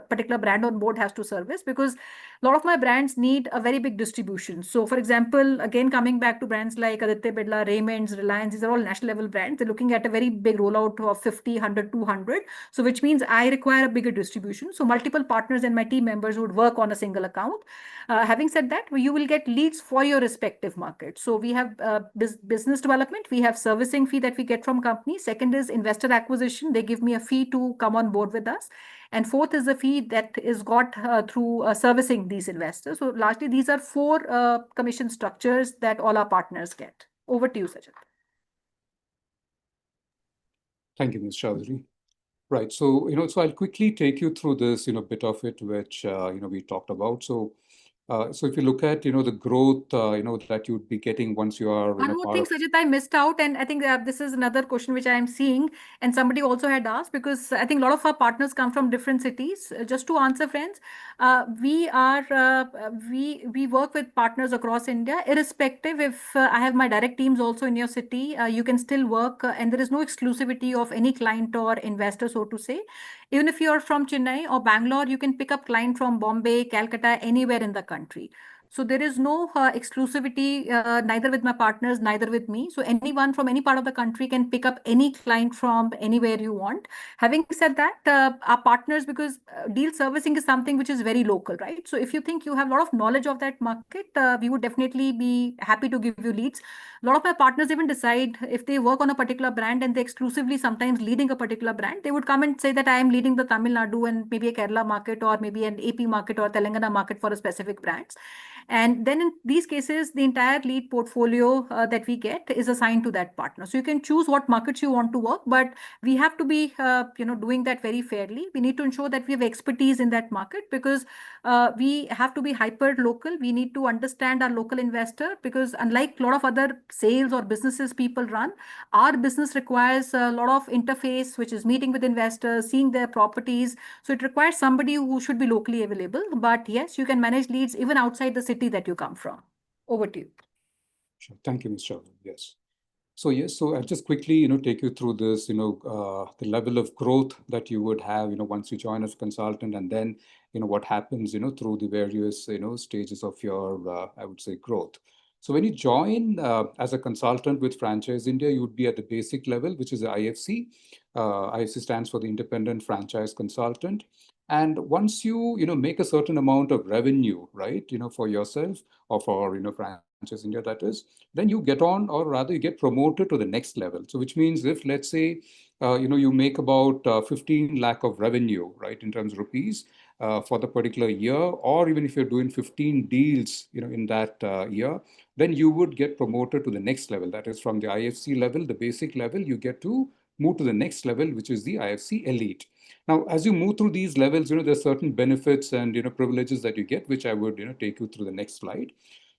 particular brand on board has to service, because a lot of my brands need a very big distribution. So for example, again, coming back to brands like Aditya Birla, Raymond's, Reliance, these are all national level brands. They're looking at a very big rollout of 50, 100, 200. So which means I require a bigger distribution. So multiple partners and my team members would work on a single account. Having said that, you will get leads for your respective market. So we have business development, we have servicing fee that we get from companies. Second is investor acquisition. They give me a fee to come on board with us. And fourth is the fee that is got through servicing these investors. So largely, these are four commission structures that all our partners get. Over to you, Sajid. Thank you, Ms. Chaudhary. Right. So, so I'll quickly take you through this, bit of it, which, we talked about. So if you look at, the growth, that you'd be getting once you are, One more part thing, of. Sajid, I missed out, and I think this is another question which I am seeing, and somebody also had asked, because I think a lot of our partners come from different cities. Just to answer, friends, we work with partners across India, irrespective if I have my direct teams also in your city. You can still work, and there is no exclusivity of any client or investor, so to say. Even if you are from Chennai or Bangalore, you can pick up client from Bombay, Calcutta, anywhere in the country. So there is no exclusivity, neither with my partners, neither with me. So anyone from any part of the country can pick up any client from anywhere you want. Having said that, our partners, because deal servicing is something which is very local, right? So if you think you have a lot of knowledge of that market, we would definitely be happy to give you leads. A lot of my partners even decide if they work on a particular brand and they exclusively sometimes leading a particular brand, they would come and say that I am leading the Tamil Nadu and maybe a Kerala market or maybe an AP market or Telangana market for a specific brands. And then in these cases, the entire lead portfolio that we get is assigned to that partner. So you can choose what markets you want to work, but we have to be, doing that very fairly. We need to ensure that we have expertise in that market, because we have to be hyper local. We need to understand our local investor, because unlike a lot of other sales or businesses people run, our business requires a lot of interface, which is meeting with investors, seeing their properties. So it requires somebody who should be locally available. But yes, you can manage leads even outside the city that you come from. Over to you. Sure. Thank you, Ms. Chaudhary. Yes. So yes, so I'll just quickly, take you through this, the level of growth that you would have, once you join as a consultant, and then, what happens, through the various, stages of your, I would say, growth. So when you join as a consultant with Franchise India, you would be at the basic level, which is the IFC. IFC stands for the Independent Franchise Consultant. And once you, make a certain amount of revenue, right, for yourself or for, Franchise India, that is, then you get on, or rather you get promoted to the next level. So which means if, let's say, you make about 15 lakh of revenue, right, in terms of rupees for the particular year, or even if you're doing 15 deals, in that year, then you would get promoted to the next level. That is from the IFC level, the basic level, you get to move to the next level, which is the IFC elite. Now, as you move through these levels, there's certain benefits and, privileges that you get, which I would, take you through the next slide.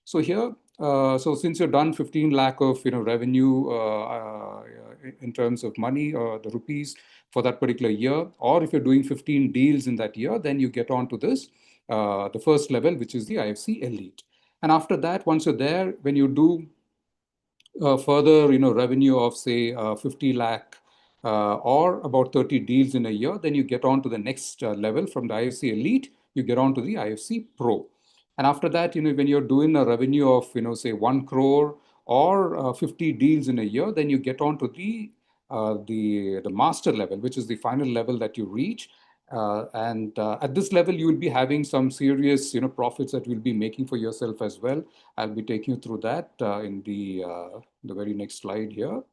So here, so since you're done 15 lakh of, revenue in terms of money or the rupees for that particular year, or if you're doing 15 deals in that year, then you get on to this, the first level, which is the IFC elite. And after that, once you're there, when you do further, revenue of say 50 lakh or about 30 deals in a year, then you get on to the next level from the IFC elite, you get on to the IFC pro. And after that, when you're doing a revenue of, say 1 crore or 50 deals in a year, then you get on to the master level, which is the final level that you reach. And at this level, you will be having some serious, profits that you'll be making for yourself as well. I'll be taking you through that in the very next slide here.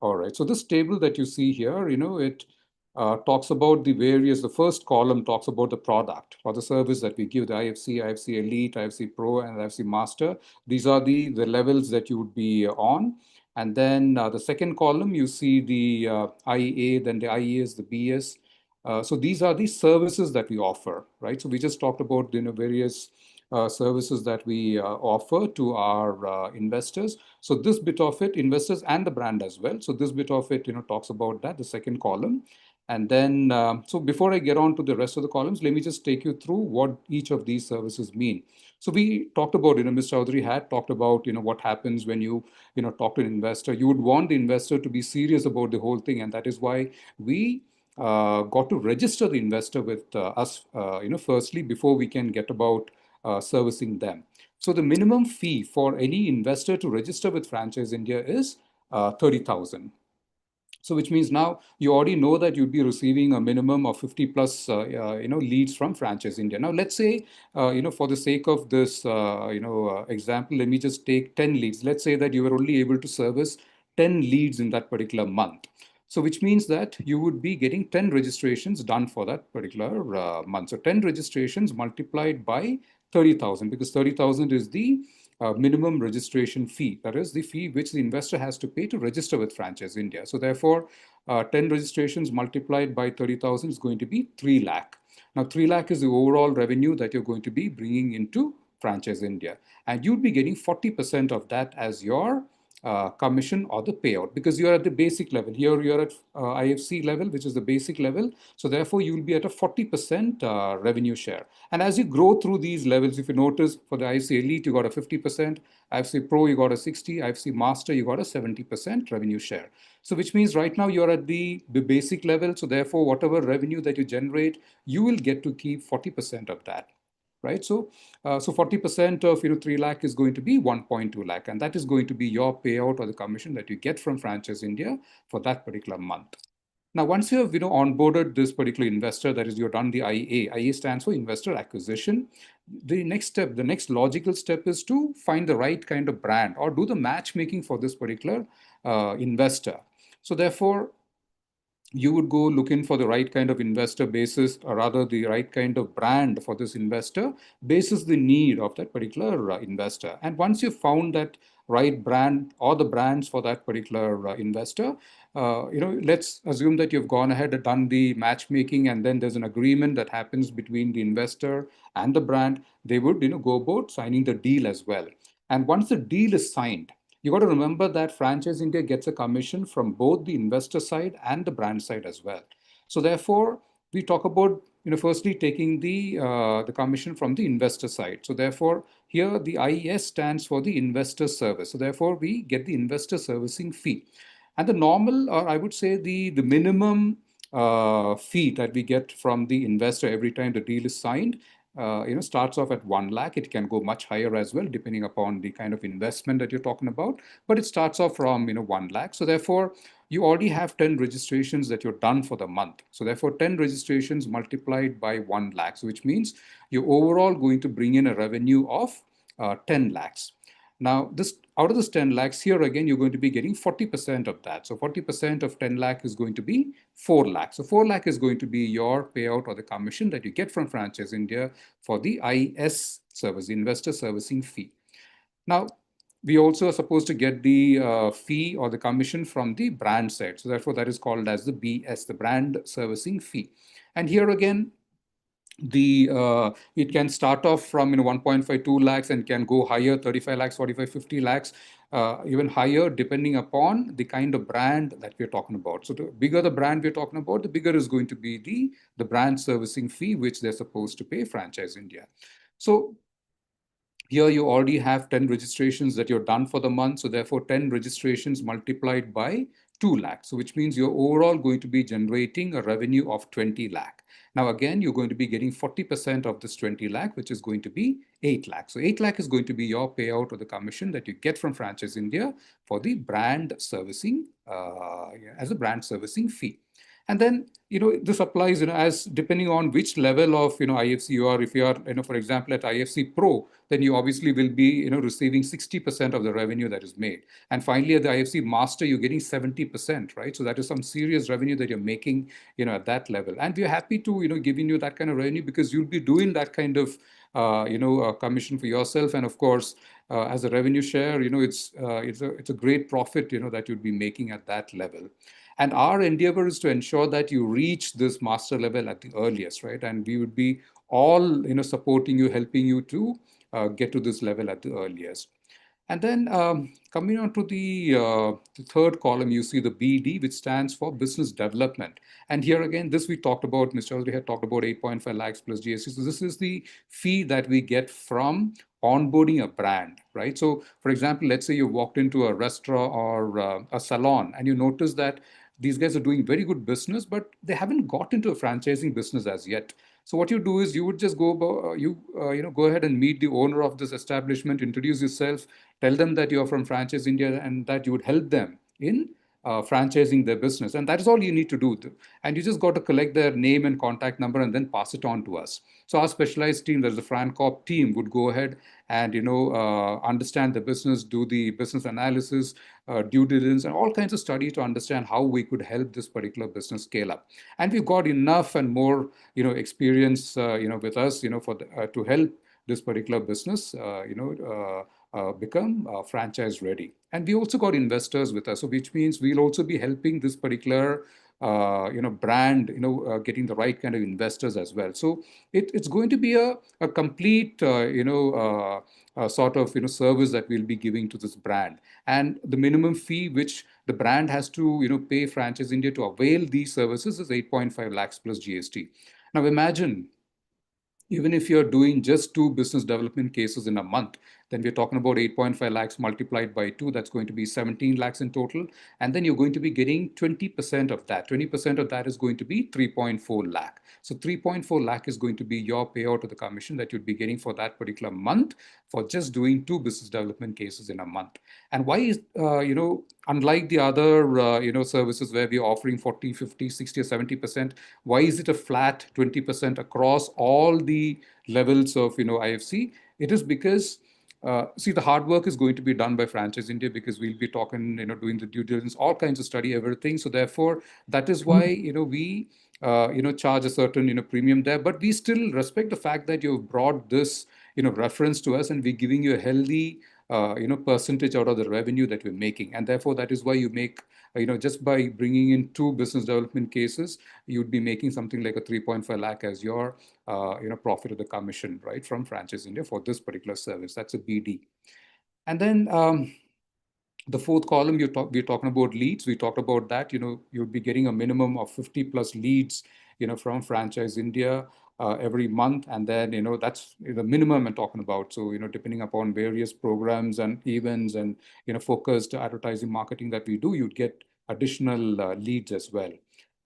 All right, so this table that you see here, it talks about the first column talks about the product or the service that we give, the IFC, IFC Elite, IFC Pro, and IFC Master. These are the levels that you would be on. And then the second column, you see the IA, then the IAS, the BS. So these are the services that we offer, right? So we just talked about, various services that we offer to our investors. So this bit of it, investors and the brand as well. So this bit of it, talks about that, the second column. And then, so before I get on to the rest of the columns, let me just take you through what each of these services mean. So we talked about, Ms. Chowdhury had talked about, what happens when you, talk to an investor. You would want the investor to be serious about the whole thing. And that is why we got to register the investor with us, firstly, before we can get about servicing them. So the minimum fee for any investor to register with Franchise India is 30,000. So which means now you already know that you'd be receiving a minimum of 50 plus, leads from Franchise India. Now, let's say, for the sake of this, example, let me just take 10 leads. Let's say that you were only able to service 10 leads in that particular month. So which means that you would be getting 10 registrations done for that particular month. So 10 registrations multiplied by 30,000, because 30,000 is the minimum registration fee. That is the fee which the investor has to pay to register with Franchise India. So therefore, 10 registrations multiplied by 30,000 is going to be 3 lakh. Now, 3 lakh is the overall revenue that you're going to be bringing into Franchise India. And you'd be getting 40% of that as your commission or the payout, because you're at the basic level. Here you're at IFC level, which is the basic level. So therefore, you'll be at a 40% revenue share. And as you grow through these levels, if you notice for the IFC Elite, you got a 50%, IFC Pro, you got a 60, IFC Master, you got a 70% revenue share. So which means right now you're at the basic level. So therefore, whatever revenue that you generate, you will get to keep 40% of that. Right, so 40% of 3 lakh is going to be 1.2 lakh, and that is going to be your payout or the commission that you get from Franchise India for that particular month. Now, once you have onboarded this particular investor, that is, you've done the IA. IA stands for investor acquisition. The next step, the next logical step, is to find the right kind of brand or do the matchmaking for this particular investor. So therefore, you would go looking for the right kind of investor basis, or rather the right kind of brand for this investor basis the need of that particular investor. And once you've found that right brand or the brands for that particular investor, let's assume that you've gone ahead and done the matchmaking, and then there's an agreement that happens between the investor and the brand. They would go about signing the deal as well. And once the deal is signed, you got to remember that Franchise India gets a commission from both the investor side and the brand side as well. So therefore, we talk about firstly taking the commission from the investor side. So therefore, here the IES stands for the investor service. So therefore, we get the investor servicing fee, and the normal, or I would say the minimum fee that we get from the investor every time the deal is signed starts off at 1 lakh. It can go much higher as well, depending upon the kind of investment that you're talking about. But it starts off from 1 lakh. So therefore, you already have 10 registrations that you're done for the month. So therefore, 10 registrations multiplied by 1 lakh, so which means you're overall going to bring in a revenue of 10 lakhs. Now, out of this 10 lakhs, here again, you're going to be getting 40% of that. So 40% of 10 lakh is going to be 4 lakhs. So 4 lakh is going to be your payout or the commission that you get from Franchise India for the IS service, the investor servicing fee. Now, we also are supposed to get the fee or the commission from the brand side. So therefore, that is called as the BS, the brand servicing fee. And here again, it can start off from 1.52 lakhs and can go higher, 35 lakhs, 45, 50 lakhs, even higher, depending upon the kind of brand that we're talking about. So the bigger the brand we're talking about, the bigger is going to be the brand servicing fee, which they're supposed to pay Franchise India. So here you already have 10 registrations that you're done for the month. So therefore 10 registrations multiplied by 2 lakh. So which means you're overall going to be generating a revenue of 20 lakh. Now again, you're going to be getting 40% of this 20 lakh, which is going to be 8 lakh. So 8 lakh is going to be your payout or the commission that you get from Franchise India for the brand servicing, as a brand servicing fee. And then, this applies, as depending on which level of, IFC you are. If you are, for example, at IFC Pro, then you obviously will be, receiving 60% of the revenue that is made. And finally, at the IFC Master, you're getting 70%, right? So that is some serious revenue that you're making, at that level. And we're happy to, giving you that kind of revenue because you'll be doing that kind of, commission for yourself. And of course, as a revenue share, it's a great profit, that you'd be making at that level. And our endeavor is to ensure that you reach this master level at the earliest, right? And we would be all, supporting you, helping you to get to this level at the earliest. And then coming on to the third column, you see the BD, which stands for business development. And here again, this we talked about, Mr. Chaudhary had talked about 8.5 lakhs plus GST. So this is the fee that we get from onboarding a brand, right? So for example, let's say you walked into a restaurant or a salon and you notice that these guys are doing very good business, but they haven't got into a franchising business as yet. So what you do is you would just go go ahead and meet the owner of this establishment, introduce yourself, tell them that you're from Franchise India and that you would help them in franchising their business. And that is all you need to do. And you just got to collect their name and contact number and then pass it on to us. So our specialized team, there's the FranCorp team, would go ahead and understand the business, do the business analysis, due diligence, and all kinds of studies to understand how we could help this particular business scale up. And we've got enough and more experience with us for to help this particular business become franchise ready. And we also got investors with us, so which means we'll also be helping this particular brand, getting the right kind of investors as well. So it's going to be a complete, sort of, service that we'll be giving to this brand. And the minimum fee which the brand has to, pay Franchise India to avail these services is 8.5 lakhs plus GST. Now imagine, even if you're doing just 2 business development cases in a month, then we're talking about 8.5 lakhs multiplied by 2. That's going to be 17 lakhs in total. And then you're going to be getting 20% of that. 20% of that is going to be 3.4 lakh. So 3.4 lakh is going to be your payout of the commission that you'd be getting for that particular month for just doing 2 business development cases in a month. And why is, unlike the other, services where we're offering 40, 50, 60 or 70%, why is it a flat 20% across all the levels of, IFC? It is because see, the hard work is going to be done by Franchise India because we'll be talking, doing the due diligence, all kinds of study, everything. So therefore, that is why, we, charge a certain, premium there. But we still respect the fact that you've brought this, reference to us and we're giving you a healthy, percentage out of the revenue that we're making. And therefore, that is why you make, just by bringing in 2 business development cases, you'd be making something like a 3.5 lakh as your, profit of the commission, right, from Franchise India for this particular service. That's a BD. And then the fourth column, we're talking about leads. We talked about that, you'd be getting a minimum of 50 plus leads, from Franchise India every month. And then, that's the minimum I'm talking about. So, depending upon various programs and events and, focused advertising marketing that we do, you'd get additional leads as well.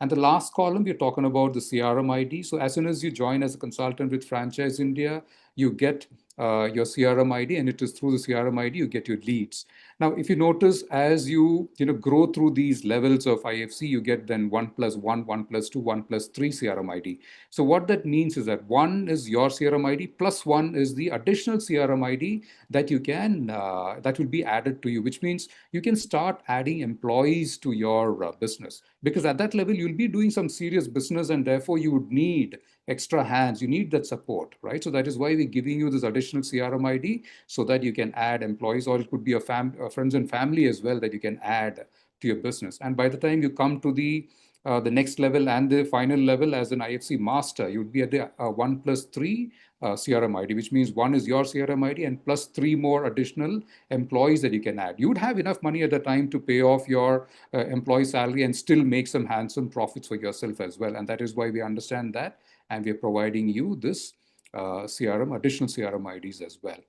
And the last column, we're talking about the CRM ID. So as soon as you join as a consultant with Franchise India, you get your CRM ID, and it is through the CRM ID you get your leads. Now, if you notice, as you grow through these levels of IFC, you get then 1 plus 1, 1 plus 2, 1 plus 3 CRM ID. So what that means is that 1 is your CRM ID plus 1 is the additional CRM ID that you can that will be added to you, which means you can start adding employees to your business, because at that level you'll be doing some serious business and therefore you would need extra hands, you need that support, right? So that is why we're giving you this additional CRM ID so that you can add employees, or it could be a friends and family as well that you can add to your business. And by the time you come to the next level and the final level as an IFC master, you'd be at the 1+3 CRM ID, which means one is your CRM ID and plus 3 more additional employees that you can add. You would have enough money at the time to pay off your employee salary and still make some handsome profits for yourself as well. And that is why we understand that. And we're providing you this additional CRM IDs as well.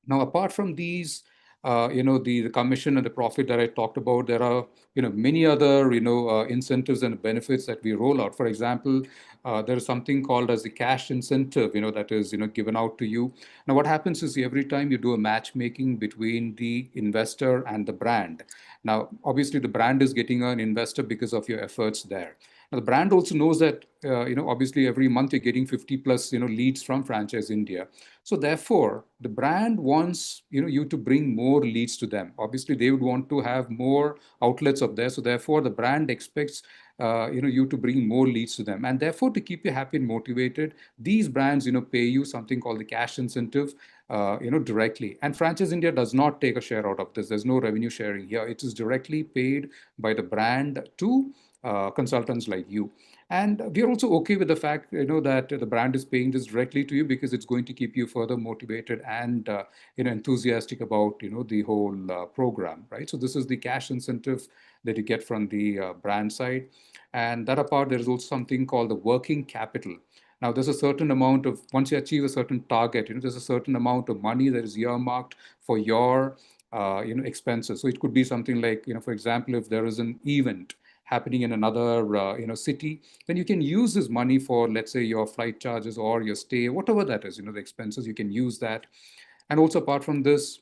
Now, apart from these, the commission and the profit that I talked about, there are, many other, incentives and benefits that we roll out. For example, there is something called as the cash incentive, that is, given out to you. Now, what happens is every time you do a matchmaking between the investor and the brand. Now, obviously, the brand is getting an investor because of your efforts there. Now, the brand also knows that, obviously every month you're getting 50 plus, leads from Franchise India. So therefore, the brand wants, you to bring more leads to them. Obviously, they would want to have more outlets of there. So therefore, the brand expects, you to bring more leads to them. And therefore, to keep you happy and motivated, these brands, pay you something called the cash incentive, directly. And Franchise India does not take a share out of this. There's no revenue sharing here. It is directly paid by the brand to consultants like you. And we are also okay with the fact, that the brand is paying this directly to you because it's going to keep you further motivated and, enthusiastic about, the whole program, right? So this is the cash incentive that you get from the brand side. And that apart, there is also something called the working capital. Now, there's a certain amount of, once you achieve a certain target, there's a certain amount of money that is earmarked for your, expenses. So it could be something like, for example, if there is an event happening in another city, then you can use this money for, let's say, your flight charges or your stay, whatever that is, the expenses, you can use that. And also apart from this,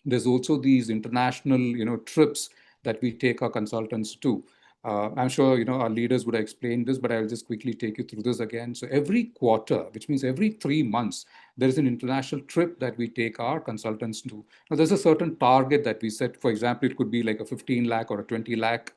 there's also these international, trips that we take our consultants to. I'm sure, our leaders would have explained this, but I'll just quickly take you through this again. So every quarter, which means every 3 months, there is an international trip that we take our consultants to. Now, there's a certain target that we set. For example, it could be like a 15 lakh or a 20 lakh,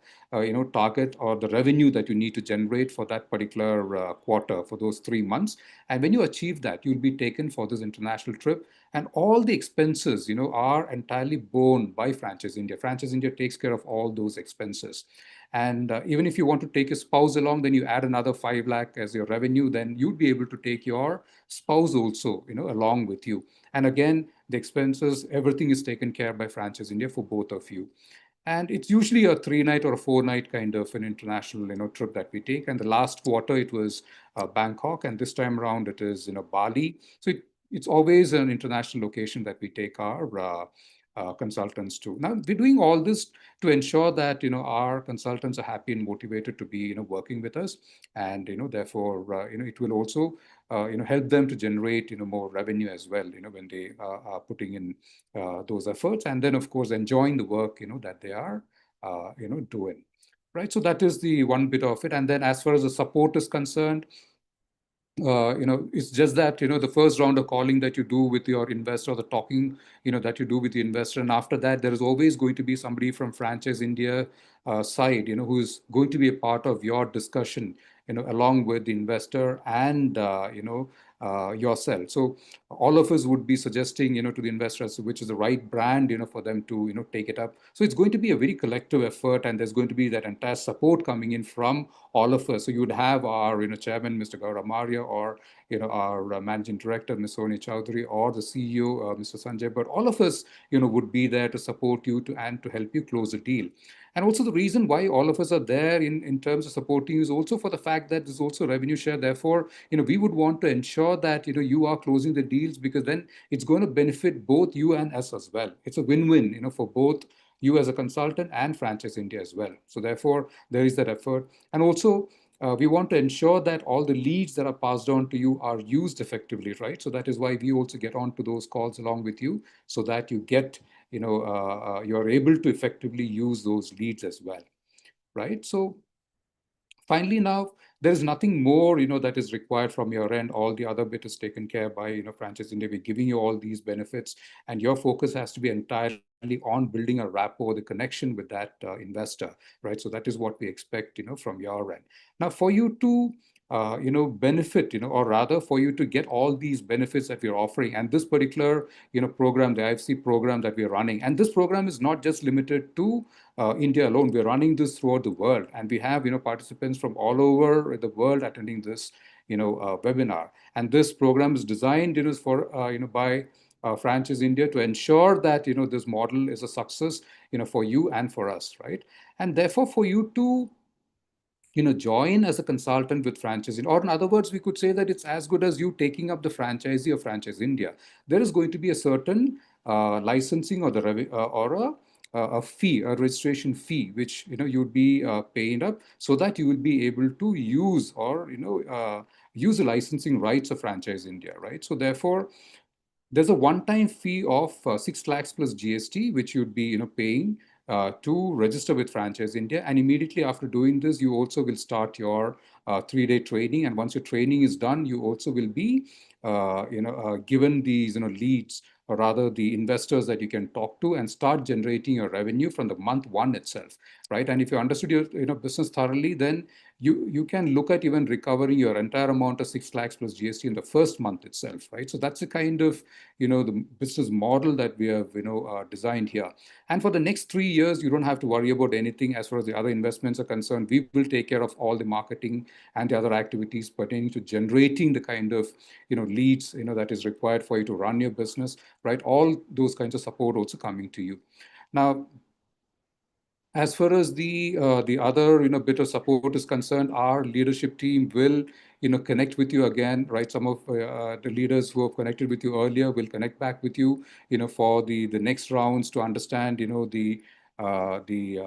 target or the revenue that you need to generate for that particular quarter for those 3 months. And when you achieve that, you'll be taken for this international trip. And all the expenses, are entirely borne by Franchise India. Franchise India takes care of all those expenses. And even if you want to take a spouse along, then you add another 5 lakh as your revenue, then you'd be able to take your spouse also, along with you. And again, the expenses, everything is taken care by Franchise India for both of you. And it's usually a 3-night or a 4-night kind of an international, trip that we take. And the last quarter, it was Bangkok. And this time around, it is, Bali. So it's always an international location that we take our consultants to. Now, we're doing all this to ensure that, our consultants are happy and motivated to be, working with us. And, therefore, it will also, help them to generate, more revenue as well, when they are putting in those efforts. And then, of course, enjoying the work, that they are, doing. Right. So that is the one bit of it. And then as far as the support is concerned, it's just that, the first round of calling that you do with your investor, the talking, that you do with the investor. And after that, there is always going to be somebody from Franchise India side, who's going to be a part of your discussion, along with the investor and, yourself. So all of us would be suggesting, to the investors, which is the right brand, for them to, take it up. So it's going to be a very collective effort, and there's going to be that entire support coming in from all of us. So you would have our, chairman, Mr. Gaurav Maria, or, our managing director, Ms. Soni Chowdhury, or the CEO, Mr. Sanjay. But all of us, would be there to support you and to help you close a deal. And also the reason why all of us are there in terms of supporting you is also for the fact that there's also revenue share. Therefore, we would want to ensure that, you are closing the deals, because then it's going to benefit both you and us as well. It's a win-win, for both you as a consultant and Franchise India as well. So therefore, there is that effort. And also, we want to ensure that all the leads that are passed on to you are used effectively, right? So that is why we also get on to those calls along with you, so that you get, you're able to effectively use those leads as well, right? So finally, now there is nothing more, that is required from your end. All the other bit is taken care by, Franchise India. We're giving you all these benefits, and your focus has to be entirely on building a rapport, the connection with that investor, right? So that is what we expect, from your end. Now, for you to benefit, or rather for you to get all these benefits that we're offering. And this particular, program, the IFC program that we're running, and this program is not just limited to India alone. We're running this throughout the world, and we have, participants from all over the world attending this, webinar. And this program is designed, for, by Franchise India to ensure that, this model is a success, for you and for us, right? And therefore, for you to join as a consultant with franchising, or in other words, we could say that it's as good as you taking up the franchisee of Franchise India. There is going to be a certain licensing or a fee, a registration fee, which you'd be paying up so that you will be able to use or use the licensing rights of Franchise India, right? So therefore, there's a one-time fee of 6 lakhs plus GST, which you'd be paying to register with Franchise India. And immediately after doing this, you also will start your 3-day training. And once your training is done, you also will be given these leads, or rather the investors that you can talk to and start generating your revenue from the month one itself, right? And if you understood your business thoroughly, then you can look at even recovering your entire amount of 6 lakhs plus GST in the first month itself, right? So that's the kind of the business model that we have designed here. And for the next 3 years, you don't have to worry about anything as far as the other investments are concerned. We will take care of all the marketing and the other activities pertaining to generating the kind of leads that is required for you to run your business, right? All those kinds of support also coming to you. Now, as far as the other bit of support is concerned, our leadership team will connect with you again, right? Some of the leaders who have connected with you earlier will connect back with you, for the next rounds to understand the uh, the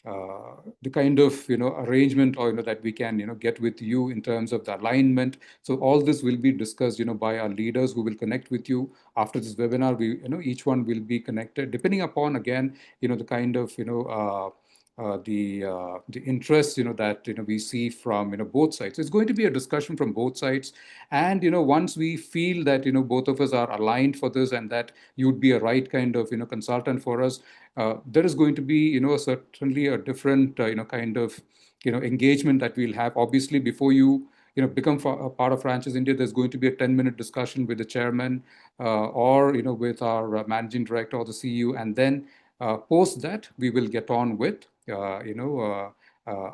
uh, the kind of arrangement or that we can get with you in terms of the alignment. So all this will be discussed by our leaders who will connect with you after this webinar. We each one will be connected depending upon, again, the kind of the interest that we see from both sides. It's going to be a discussion from both sides, and once we feel that both of us are aligned for this and that you'd be a right kind of consultant for us, there is going to be certainly a different kind of engagement that we'll have. Obviously, before you become a part of Franchise India, there's going to be a 10-minute discussion with the chairman or with our managing director or the CEO, and then post that we will get on with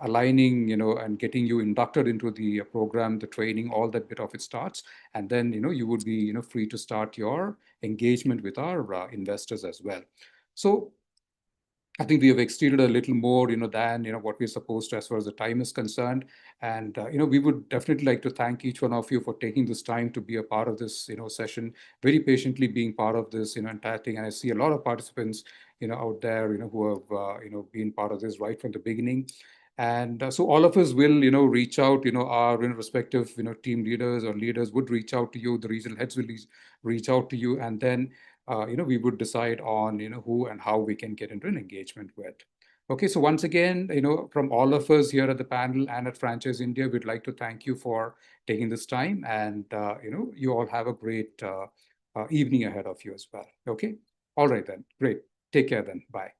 aligning and getting you inducted into the program, the training, all that bit of it starts, and then you would be free to start your engagement with our investors as well. So I think we have exceeded a little more, than what we're supposed to as far as the time is concerned. And we would definitely like to thank each one of you for taking this time to be a part of this, session, very patiently being part of this, entire thing. And I see a lot of participants, out there, who have, been part of this right from the beginning. And so all of us will, reach out, our respective, team leaders or leaders would reach out to you. The regional heads will reach out to you, and then we would decide on, who and how we can get into an engagement with. Okay, so once again, from all of us here at the panel and at Franchise India, we'd like to thank you for taking this time, and you all have a great evening ahead of you as well. Okay, all right then, great. Take care then. Bye.